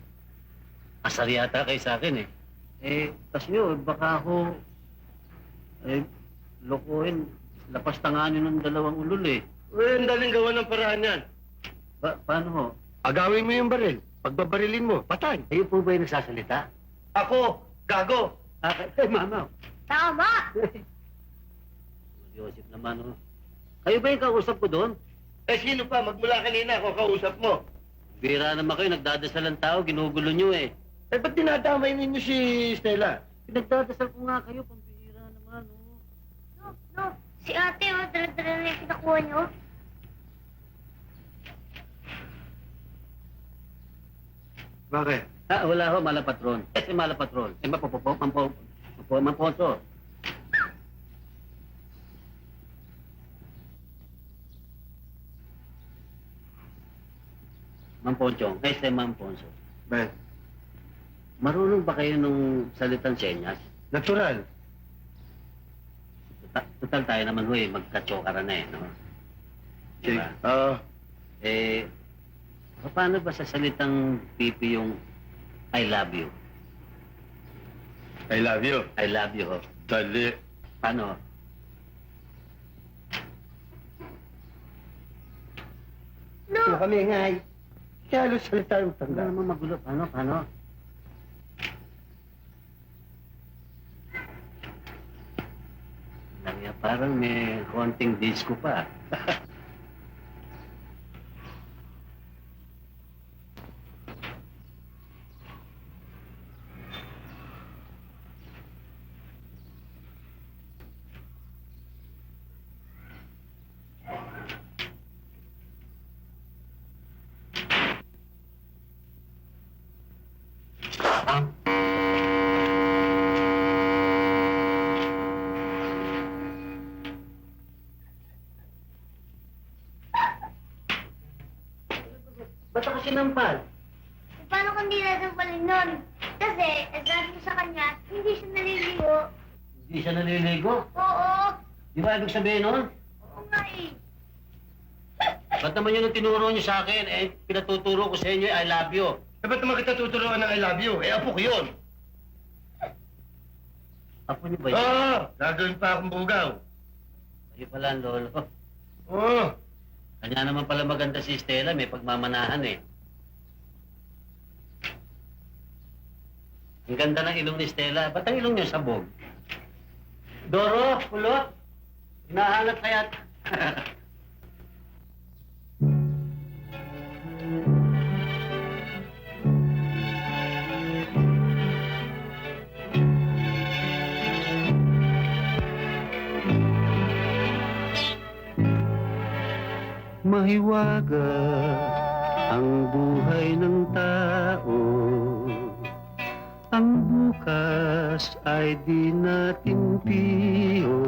asar yata kayo sa akin kasi baka ako, lokohin, lapas tanganin ng dalawang ulol Ang daling gawa ng paraan yan. Paano ho? Agawin mo yung baril. Pagbabarilin mo, patay. Kayo po ba yung nagsasalita? Ako, gago. Mama. Tama! Joseph naman Kayo ba yung kausap ko doon? Sino pa? Magmula kanina ako kausap mo. Bira naman kayo, nagdadasal ang tao, ginugulo nyo Ba't dinadamay ninyo si Stella? Pinagdadasal ko nga kayo, pambihira naman No, si ate, dala-dala na yung pinakuha niyo. Bakit? Wala ho, malapatron. Kasi malapatron. Mamponso. Mamponchong, kasi Mamponso. Ben, Marunong ba kayo nung salitang senyas? natural. Total tayo naman ho eh, magka-chokara na eh, no? Diba? Eh, paano ba sa salitang pipi yung I love you? I love you. I love you ho. Dali. Paano? No! Kami ngay. Kaya halos salita yung Ano naman magulo? Paano? Lang parang may konting disco pa. Ba't ako sinampal? Paano kung di nasampalin nun? Kasi, sabi ko sa kanya, hindi siya naliligo. Hindi siya naliligo? Oo. Di ba ibig sabihin nun? Oo nga eh. Ba't naman yun ang tinuro niyo sa akin? Eh, pinatuturo ko sa inyo, I love you. Eh, ba't naman kita tuturuan ng I love you? Eh, apo ko yun. Apo niyo ba yun? Gagawin pa akong bugaw. Kayo pala ang lolo. Oo. Kanya naman pala maganda si Stella, may pagmamanahan eh. Ang ganda ng ilong ni Stella. Ba't ang ilong niyo sabog? Doro, kulot. Hinahanap kaya. Mahiwaga ang buhay ng tao. Ang bukas ay di natin piyo.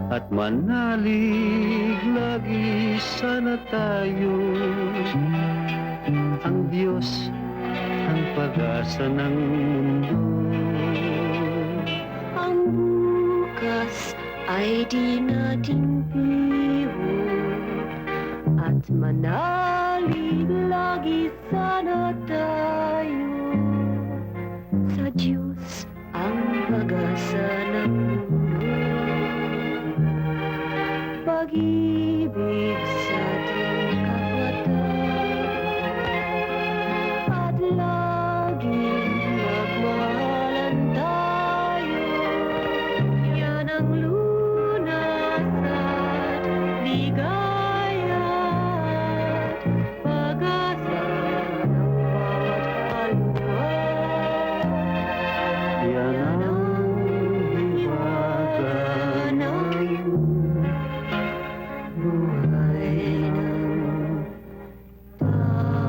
At manalig lagi sana tayo. Ang Diyos ang pag-asa ng mundo. Ang bukas ay di natin piyo. At manalig lagi sana tayo. Sa Diyos ang pag-asa ng mundo. Pag-ibig sa ating kapatid. At laging magmahalan tayo. Yan ang lunas at ligaya. Pag-asa ng bawat kaluluwa. Yan ang hiwaga ng buhay ng tao.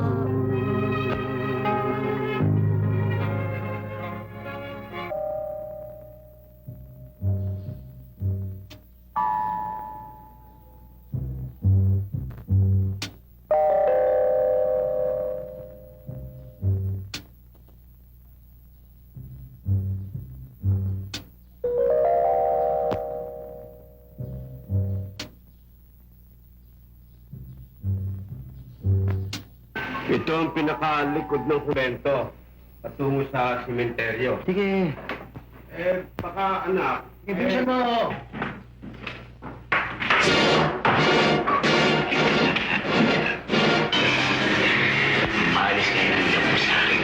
Ito ang pinakalikod ng kumbento patungo sa sementeryo. Sige. Eh, baka anak. Ibisan mo! Maalis kayo ng dito sa akin.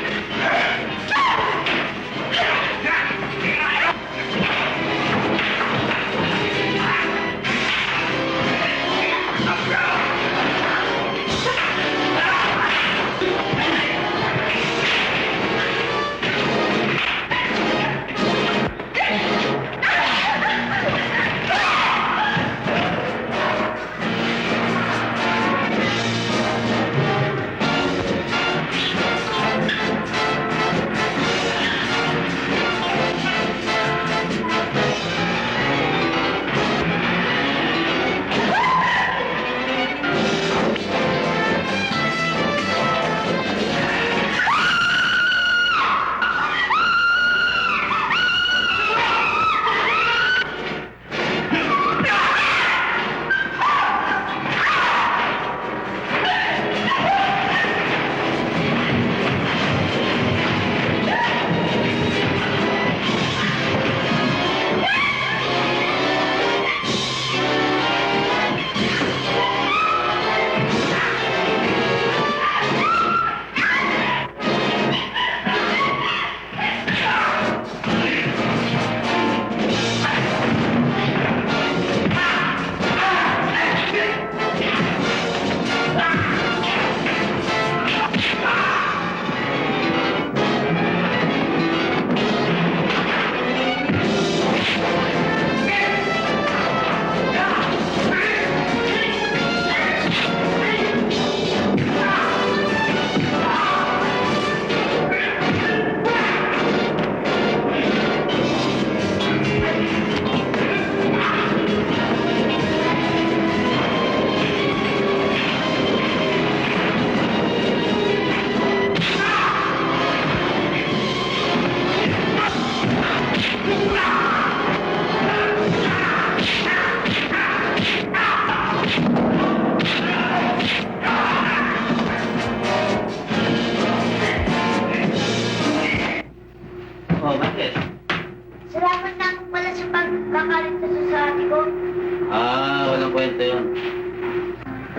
kwento yun.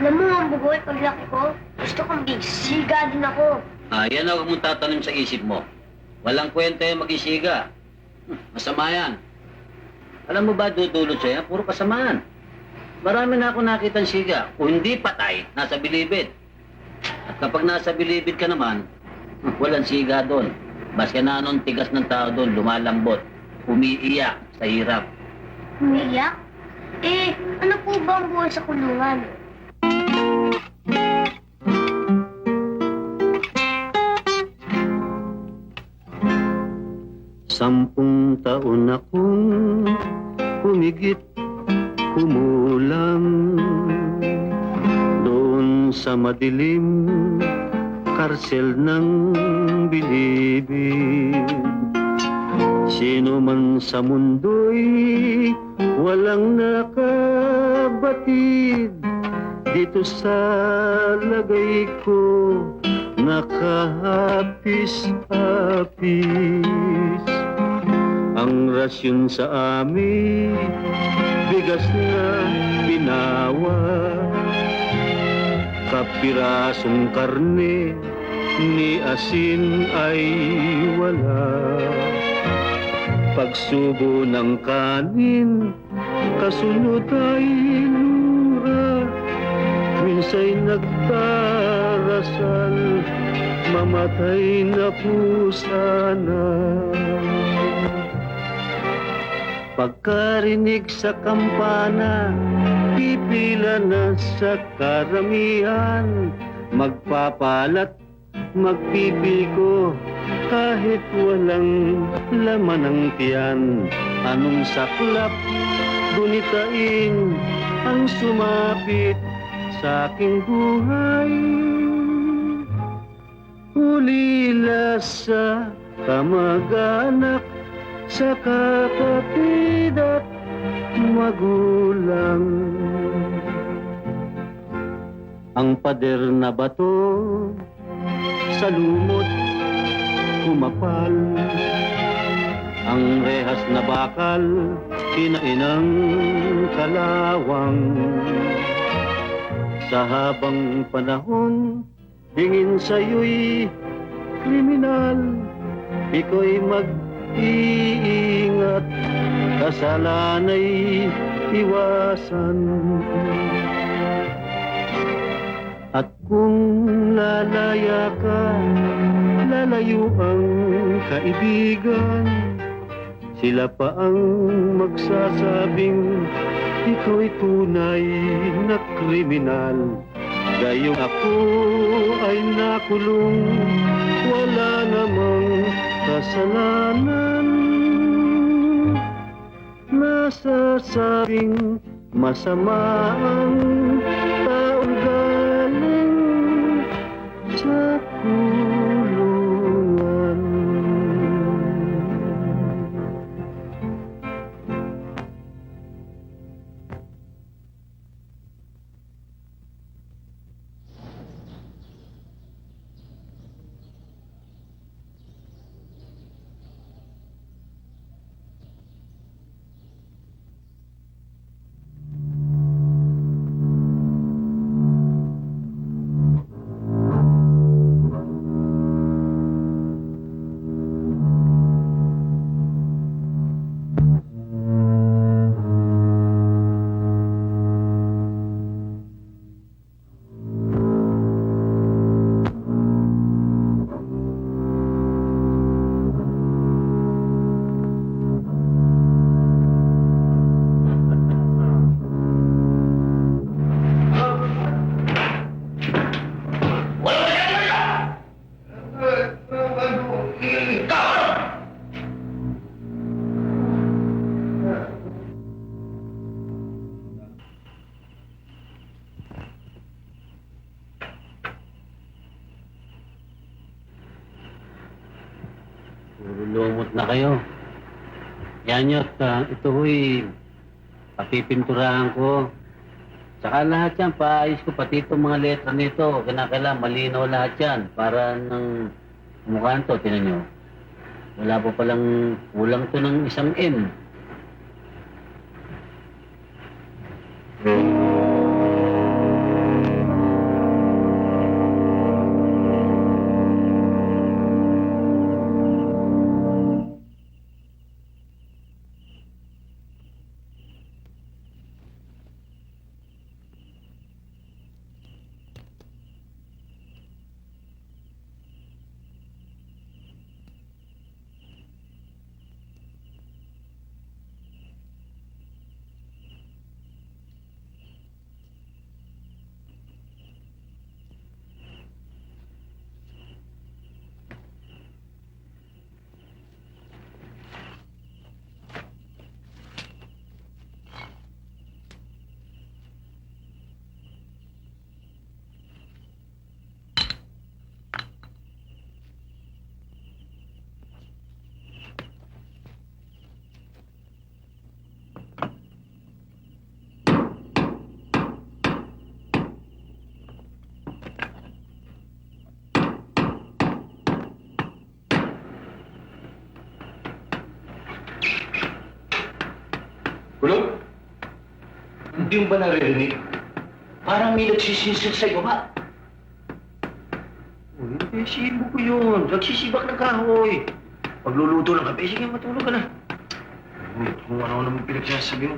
Alam mo, ang bugoy, paglaki ko, gusto kong big siga din ako. Yan ang huwag mong tatanim sa isip mo. Walang kwenta yung mag-isiga. Masama yan. Alam mo ba, dudulot sa'yo, puro kasamaan. Marami na ako nakitang siga. Kung hindi patay, nasa bilibid. At kapag nasa bilibid ka naman, walang siga doon. Baska na anong tigas ng tao doon, lumalambot. Umiiyak sa hirap. Umiiyak? Ano po ba ang buhay sa kulungan? Sampung taon akong humigit kumulang doon sa madilim karsel ng bilibid. Sino man sa mundo'y walang nakabatid dito sa lagay ko nakahapis-hapis. Ang rasyon sa amin, bigas na binawa, kapirasong karne ni asin ay wala. Pagsubo ng kanin, kasunod ay lura, minsa'y nagdarasal, mamatay na po sana. Pagkarinig sa kampana, pipila na sa karamihan, magpapalat, magpipiko, kahit walang laman ng tiyan. Anong saklap, gunitain ang sumapit sa aking buhay. Ulila sa kamag-anak, sa kapatid at magulang. Ang pader na bato sa lumot kumapal, ang rehas na bakal kinainang kalawang. Sa habang panahon, tingin sa'yo'y kriminal, iko'y mag-iingat, kasalanay iwasan. At kung lalaya ka, lalayo ang kaibigan, sila pa ang magsasabing ito'y tunay na kriminal. Gayong ako ay nakulong, wala namang kasalanan. Nasasabing masama ang taong galing sa kulungan. Lumot na kayo. Yan yun, ito ho'y papipinturahan ko. Tsaka lahat yan, paayos ko pati itong mga letra nito. Kinakailangan malinaw lahat yan. Para ng mukhaan to, tinan nyo. Wala pa palang kulang to ng isang M. Hindi mo ba naririnig? Parang may nagsisisid sa baba. Hindi, sibo ko yun. Nagsisibak ng kahoy. Pagluluto ng kape, sige, matulog ka na. Kung ano naman pinagsasabi mo.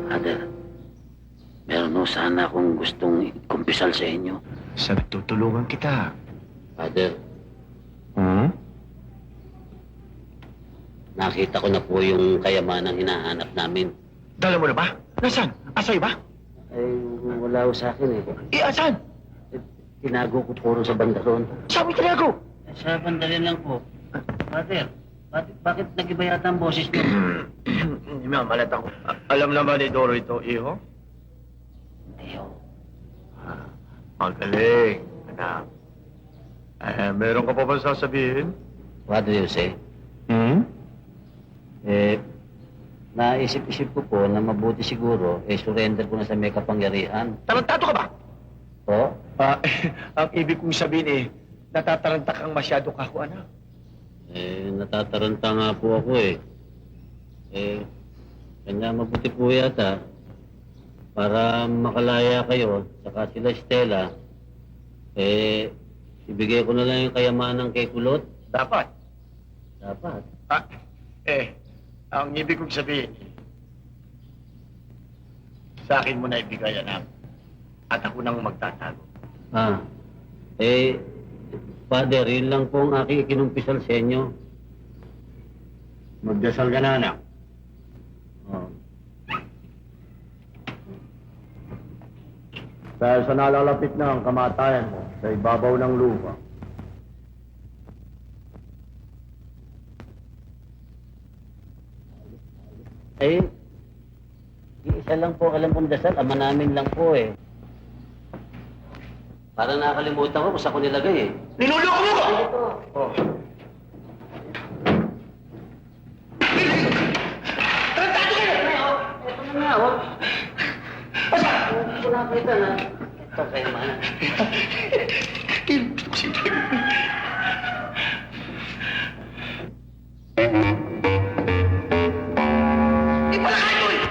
Father, meron ho sana akong gustong kumpisal sa inyo. Sabi, tutulungan kita. Father, Hmm? nakita ko na po yung kayamanang hinahanap namin. Dala mo na ba? Nasaan? Asay ba? Ay, wala ho sa akin eh. Asan? Tinago ko puro sa bandaron. Saan mo tinago? Sa bandarin lang po. Father, bakit nag-iba yata ang boses niyo? Hindi mo, malat ako. Alam naman ni Doro ito, iho? Hindi ho. Magaling, anak. Meron ka pa ba sasabihin? What do you say? Hmm? Naisip-isip ko po na mabuti siguro, surrender ko na sa may kapangyarihan. Tarantado ka ba? Po? Ang ibig kong sabihin natataranta kang masyado kako, anak. Natataranta nga po ako eh. Kanya mabuti po yata para makalaya kayo, saka sila Stella, ibigay ko na lang yung kayamanan kay Kulot. Dapat. Dapat. Ang ibig kong sabihin, sa akin mo na ibigay, anak. At ako nang magtatago. Father, yun lang po ang aking ikinumpisal sa inyo. Magdasal ka na, anak. Oh. Dahil sa nalalapit na ang kamatayan mo sa ibabaw ng lupa, Isa lang po alam kong dasal, ama namin lang po eh. Parang nakakalimutan ko kung saan ko nilagay eh. Ninuloko mo ko! Oh. Tarantado kayo! Ito na nga, oh. Basta! Hindi ko nakita na. Ito kayo man. Di pala kayo eh!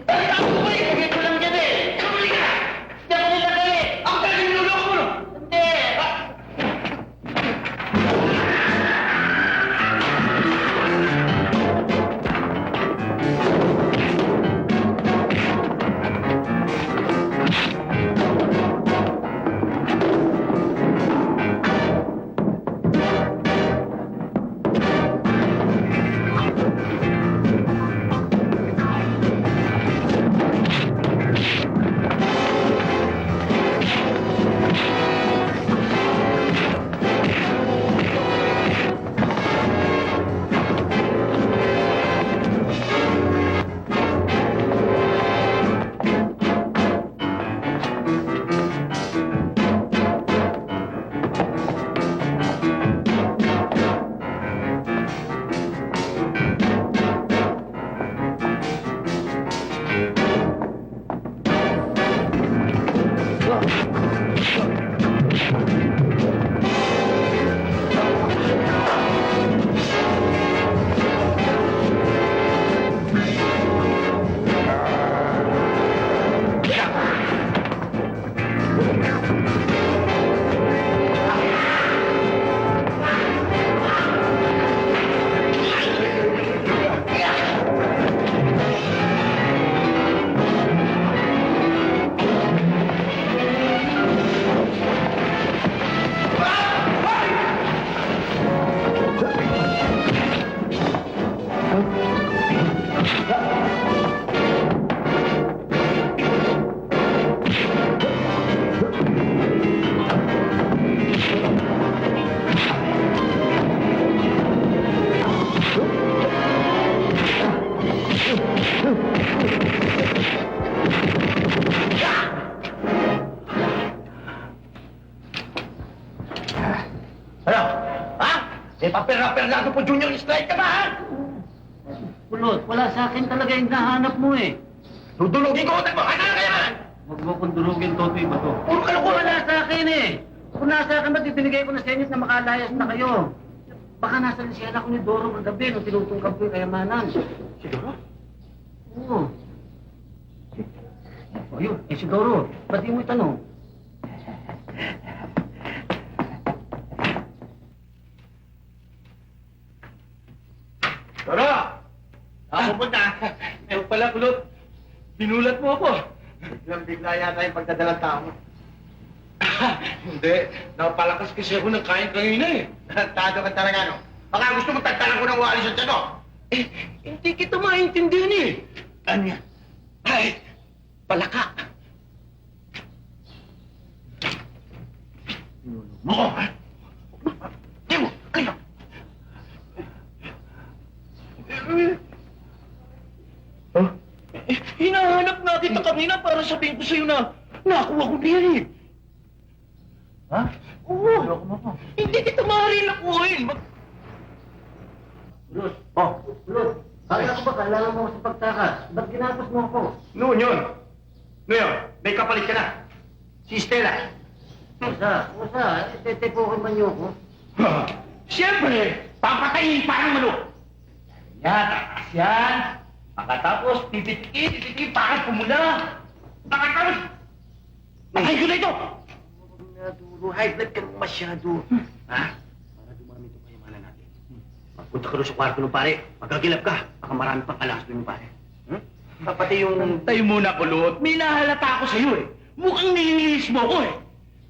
Tarantado ko kayo! Ibigay ko lang dyan eh. Kamali ka! Diyan ko nilagay eh. Ang dali ninuloko mo no! Hindi. Ano? Ha? Papera-perlado po junior strike ka ba, ha? Kulot, wala sa akin talaga yung nahanap mo eh. Dudulogin ko utak mo! Ano na kaya man? Huwag mo kong durugin, Totoy ba to? Puro kalukuhan Wala sa akin eh. Kung nasa akin, ba't ibinigay ko na sa inyo na makalayas na kayo? Baka nasa lisyan ako ni Doro kagabi nung tinutungkap ko yung kayamanan. Siguro? Oo. Ayun, si Doro. Ba't di mo itanong? Doro! Ako punta! Eh pala, Kulot. Binulat mo ako. Biglang-bigla yata yung pagdadalang tao mo. Hindi. Napalakas kasi ako ng kain kanina eh. Tarantado ka talaga, no? Baka gusto mo tagtalan ko ng walis at ano? Hindi kita maintindihan eh. Ano yan? Ay! Palaka! Mo ko, ha? Di mo! Ano? Hinahanap na kita kanina para sabihin ko sa'yo na nakuha ko niyan eh. Ha? Oo. Hindi kita maaari nakuhin. Kulot, Oh, Kulot. Kala ko ba kailangan mo sa pagtakas? Ba't ginapos mo ako? noon yun. Ngayon, may kapalit ka na. Si Stella. Kusa, tetepokin man niyo ako. Siyempre, papatayin parang manok. Yan, takas yan. Pagkatapos, pipitikin, parang pumula. Pagkatapos, patay ko na ito! Naduro, high blood ka naman masyado. Ha? Para dumami itong kayamanan natin. Magpunta ka doon sa kwarto ng pare. Magkagilap ka. Baka marami pang alas doon ng pare. Pati yung... Tayo muna, Kulot. May nahalata ako sa'yo eh. Mukhang nililis mo ko eh.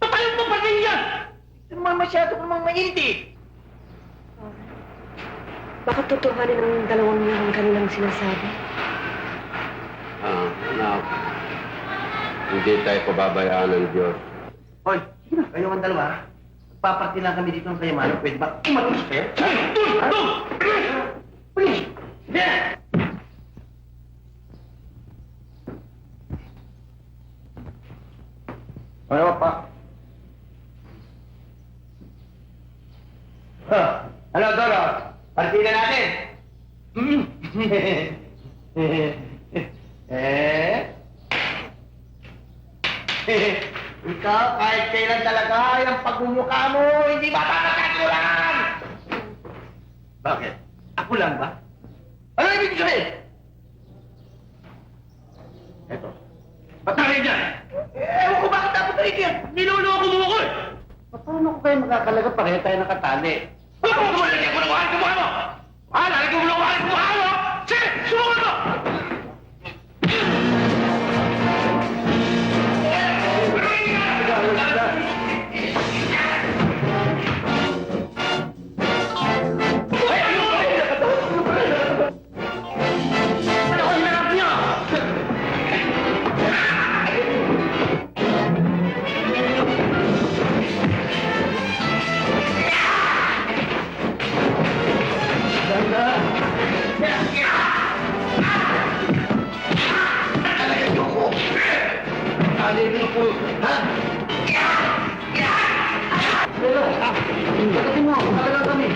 Papayong mo pa rin yan! Ito naman masyado ka namang mainit eh. Baka totohanin ang dalawang yung kanilang sinasabi. Anak. Hindi tayo pababayaan ng Diyos. Hoy, sige na. Kayo ang dalawa. Magpaparty lang kami dito ng kayamanan. Pwede ba? Umalos kayo? Doon! Please! Yeah! Ano pa? Ano, Doro? Partida natin! Ikaw, kahit kailan talaga, yung pagmumukha mo, hindi mapapagkatulan! Bakit? Ako lang ba? Ano ibig sabihin? Eto. Ba't narin dyan? Ewan ko bakit dapat narin yan. Niloloko mo ako eh! Paano ko kayo makakalaga? Pareho tayo nakatali. Ano mo lagyan ko ng wahal sa mukha mo? Ha? Lalagyan mo ng wahal sa mukha mo? Sige! Sumunod mo! Ano ko hinarap niyo? Pagkatin mo, magalaw kami.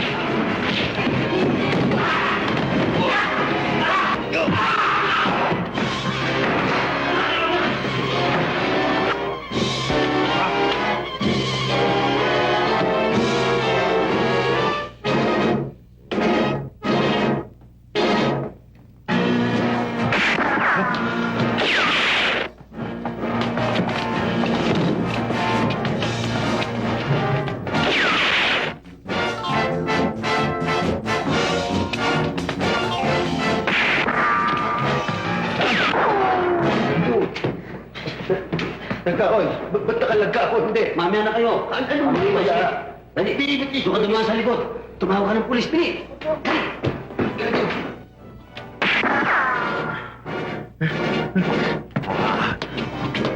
Nagkaon, ba't nakalagka ako? Hindi. Mamaya na kayo. Ano mo ba siya? Dali, doon ka dumaan sa likod. Tumawag ka ng pulis, Pili.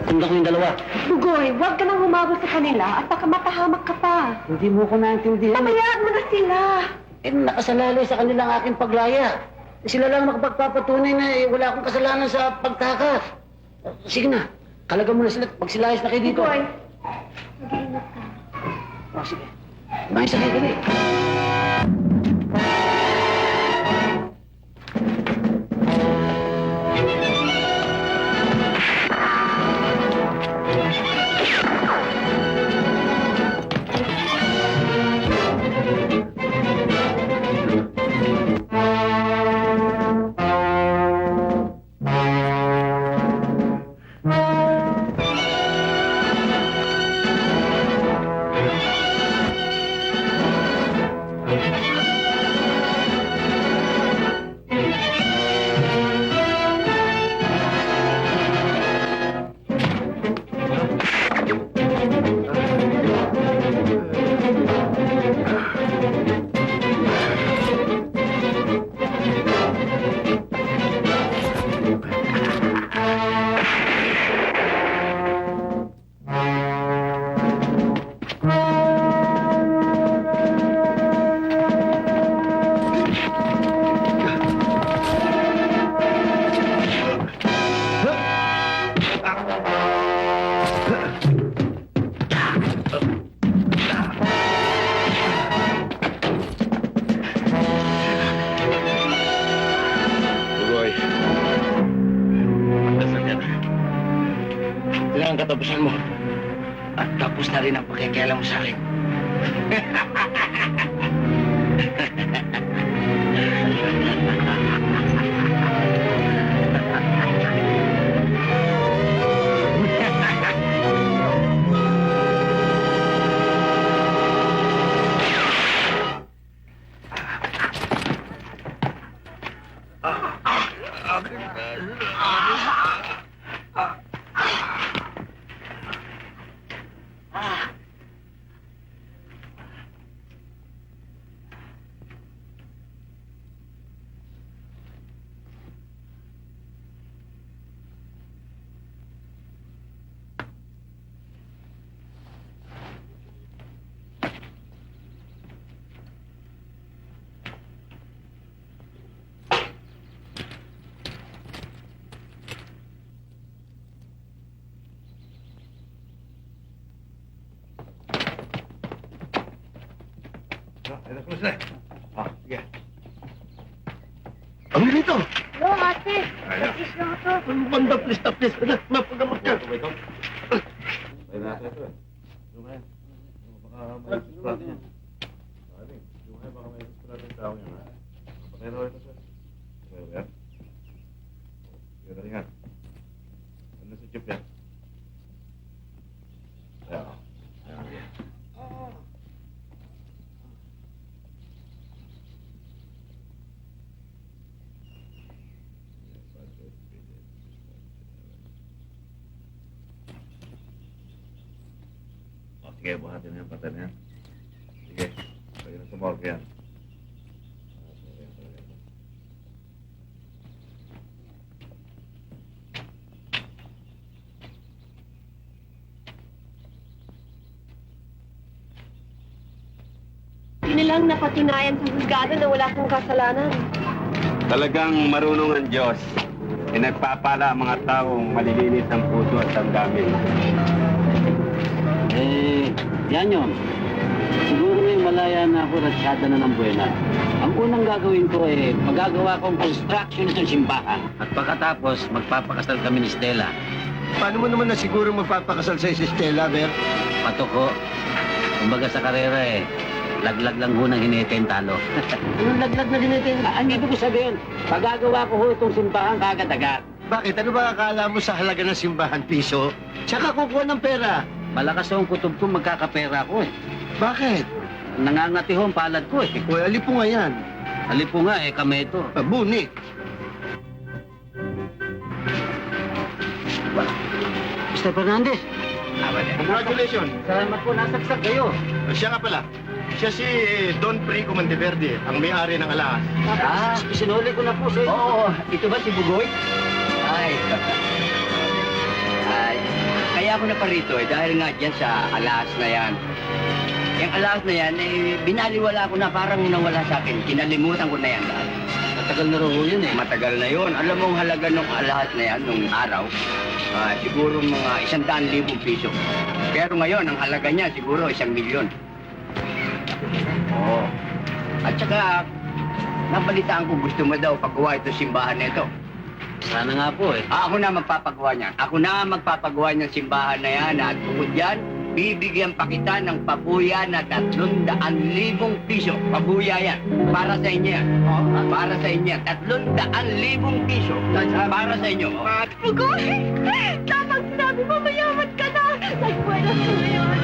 Tunda ko yung dalawa. Bugoy, huwag ka nang humabol sa kanila at baka mapahamak ka pa. Hindi mo ko naintindihan. Pabayaan mo na sila. Nakasalalay sa kanila ang aking paglaya. Sila lang makapagpapatunay na wala akong kasalanan sa pagtakas. Sige na, kalagan mo na sila. Magsilayas na kayo dito. Bugoy, mag-iingat ka. Sige. May sakay dali. Bugoy. Dasal yan. Ito na ang katapusan mo. Tapos na rin ang pakikialam mo sa akin. Sige. Ang dito! Hello, ate. Ayan. Please lang ako. Ang banda, please na, please. Mapagamot ka. Ay, nasa ito eh. Yung kaya. Baka may susulat niya. Yung kaya baka may susulat yung tao niya. Patay na ito, sir. Okay, okay. Sige, talingan. Ano si Chip yan? Ayan. Ayan, ayan. Sige, buhatin na yan, patay na yan. Sige, lagyan na sa morgue yan. Hindi nilang napatunayan sa husgado na wala kang kasalanan. Talagang marunong ang Diyos. Pinagpapala ang mga taong malilinis ang puso at damdamin. Yan yun. Siguro may malaya na ako ratsyada na ng buwena. Ang unang gagawin ko magagawa kong construction ng simbahan. At pagkatapos, magpapakasal kami ni Stella. Paano mo naman na siguro magpapakasal sa si Stella, Ber? Patuko. Kumbaga sa karera laglag lang ho ng hinete yung talo. Anong laglag na hinete yung talo? Ang ibig ko sabihin, pagagawa ko ho itong simbahan kagad-agad. Bakit? Ano ba akala mo sa halaga ng simbahan, piso? Tsaka kukuha ng pera. Malakas ho ang kutob ko, magkakapera ko Bakit? Nangangati ho ang palad ko Uy, alipo nga yan. Alipo nga kami ito. Buni. Mr. Fernandez, Congratulations! salamat po, nasagsak kayo. Siya nga pala. Siya si Don Prico Monteverde, ang may-ari ng Alas. Sinuli ko na po sa inyo. Oo, ito ba si Bugoy? Ay, kaya ako na parito dahil nga dyan sa alas na yan. Yung alas na yan, binaliwala ko na parang nawala sa akin. Kinalimutan ko na yan lahat. Matagal na rin yun Matagal na yun. Alam mo ang halaga ng alas na yan, nung araw, siguro mga 100,000 piso. Pero ngayon, ang halaga niya siguro 1,000,000. Oo. At saka, nabalitaan ko gusto mo daw paggawa itong simbahan na ito. Sana nga po Ako na magpapagawa niyan. Ako na magpapagawa ng simbahan na yan. At bukod yan, bibigyan pa kita ng pabuya na 300,000 piso. Pabuya yan. Para sa inyo yan. Para sa inyo yan. 300,000 piso. Para sa inyo. Bugoy! Tamang sinabi mo, mayaman ka na! Nagbuenas ka ngayon.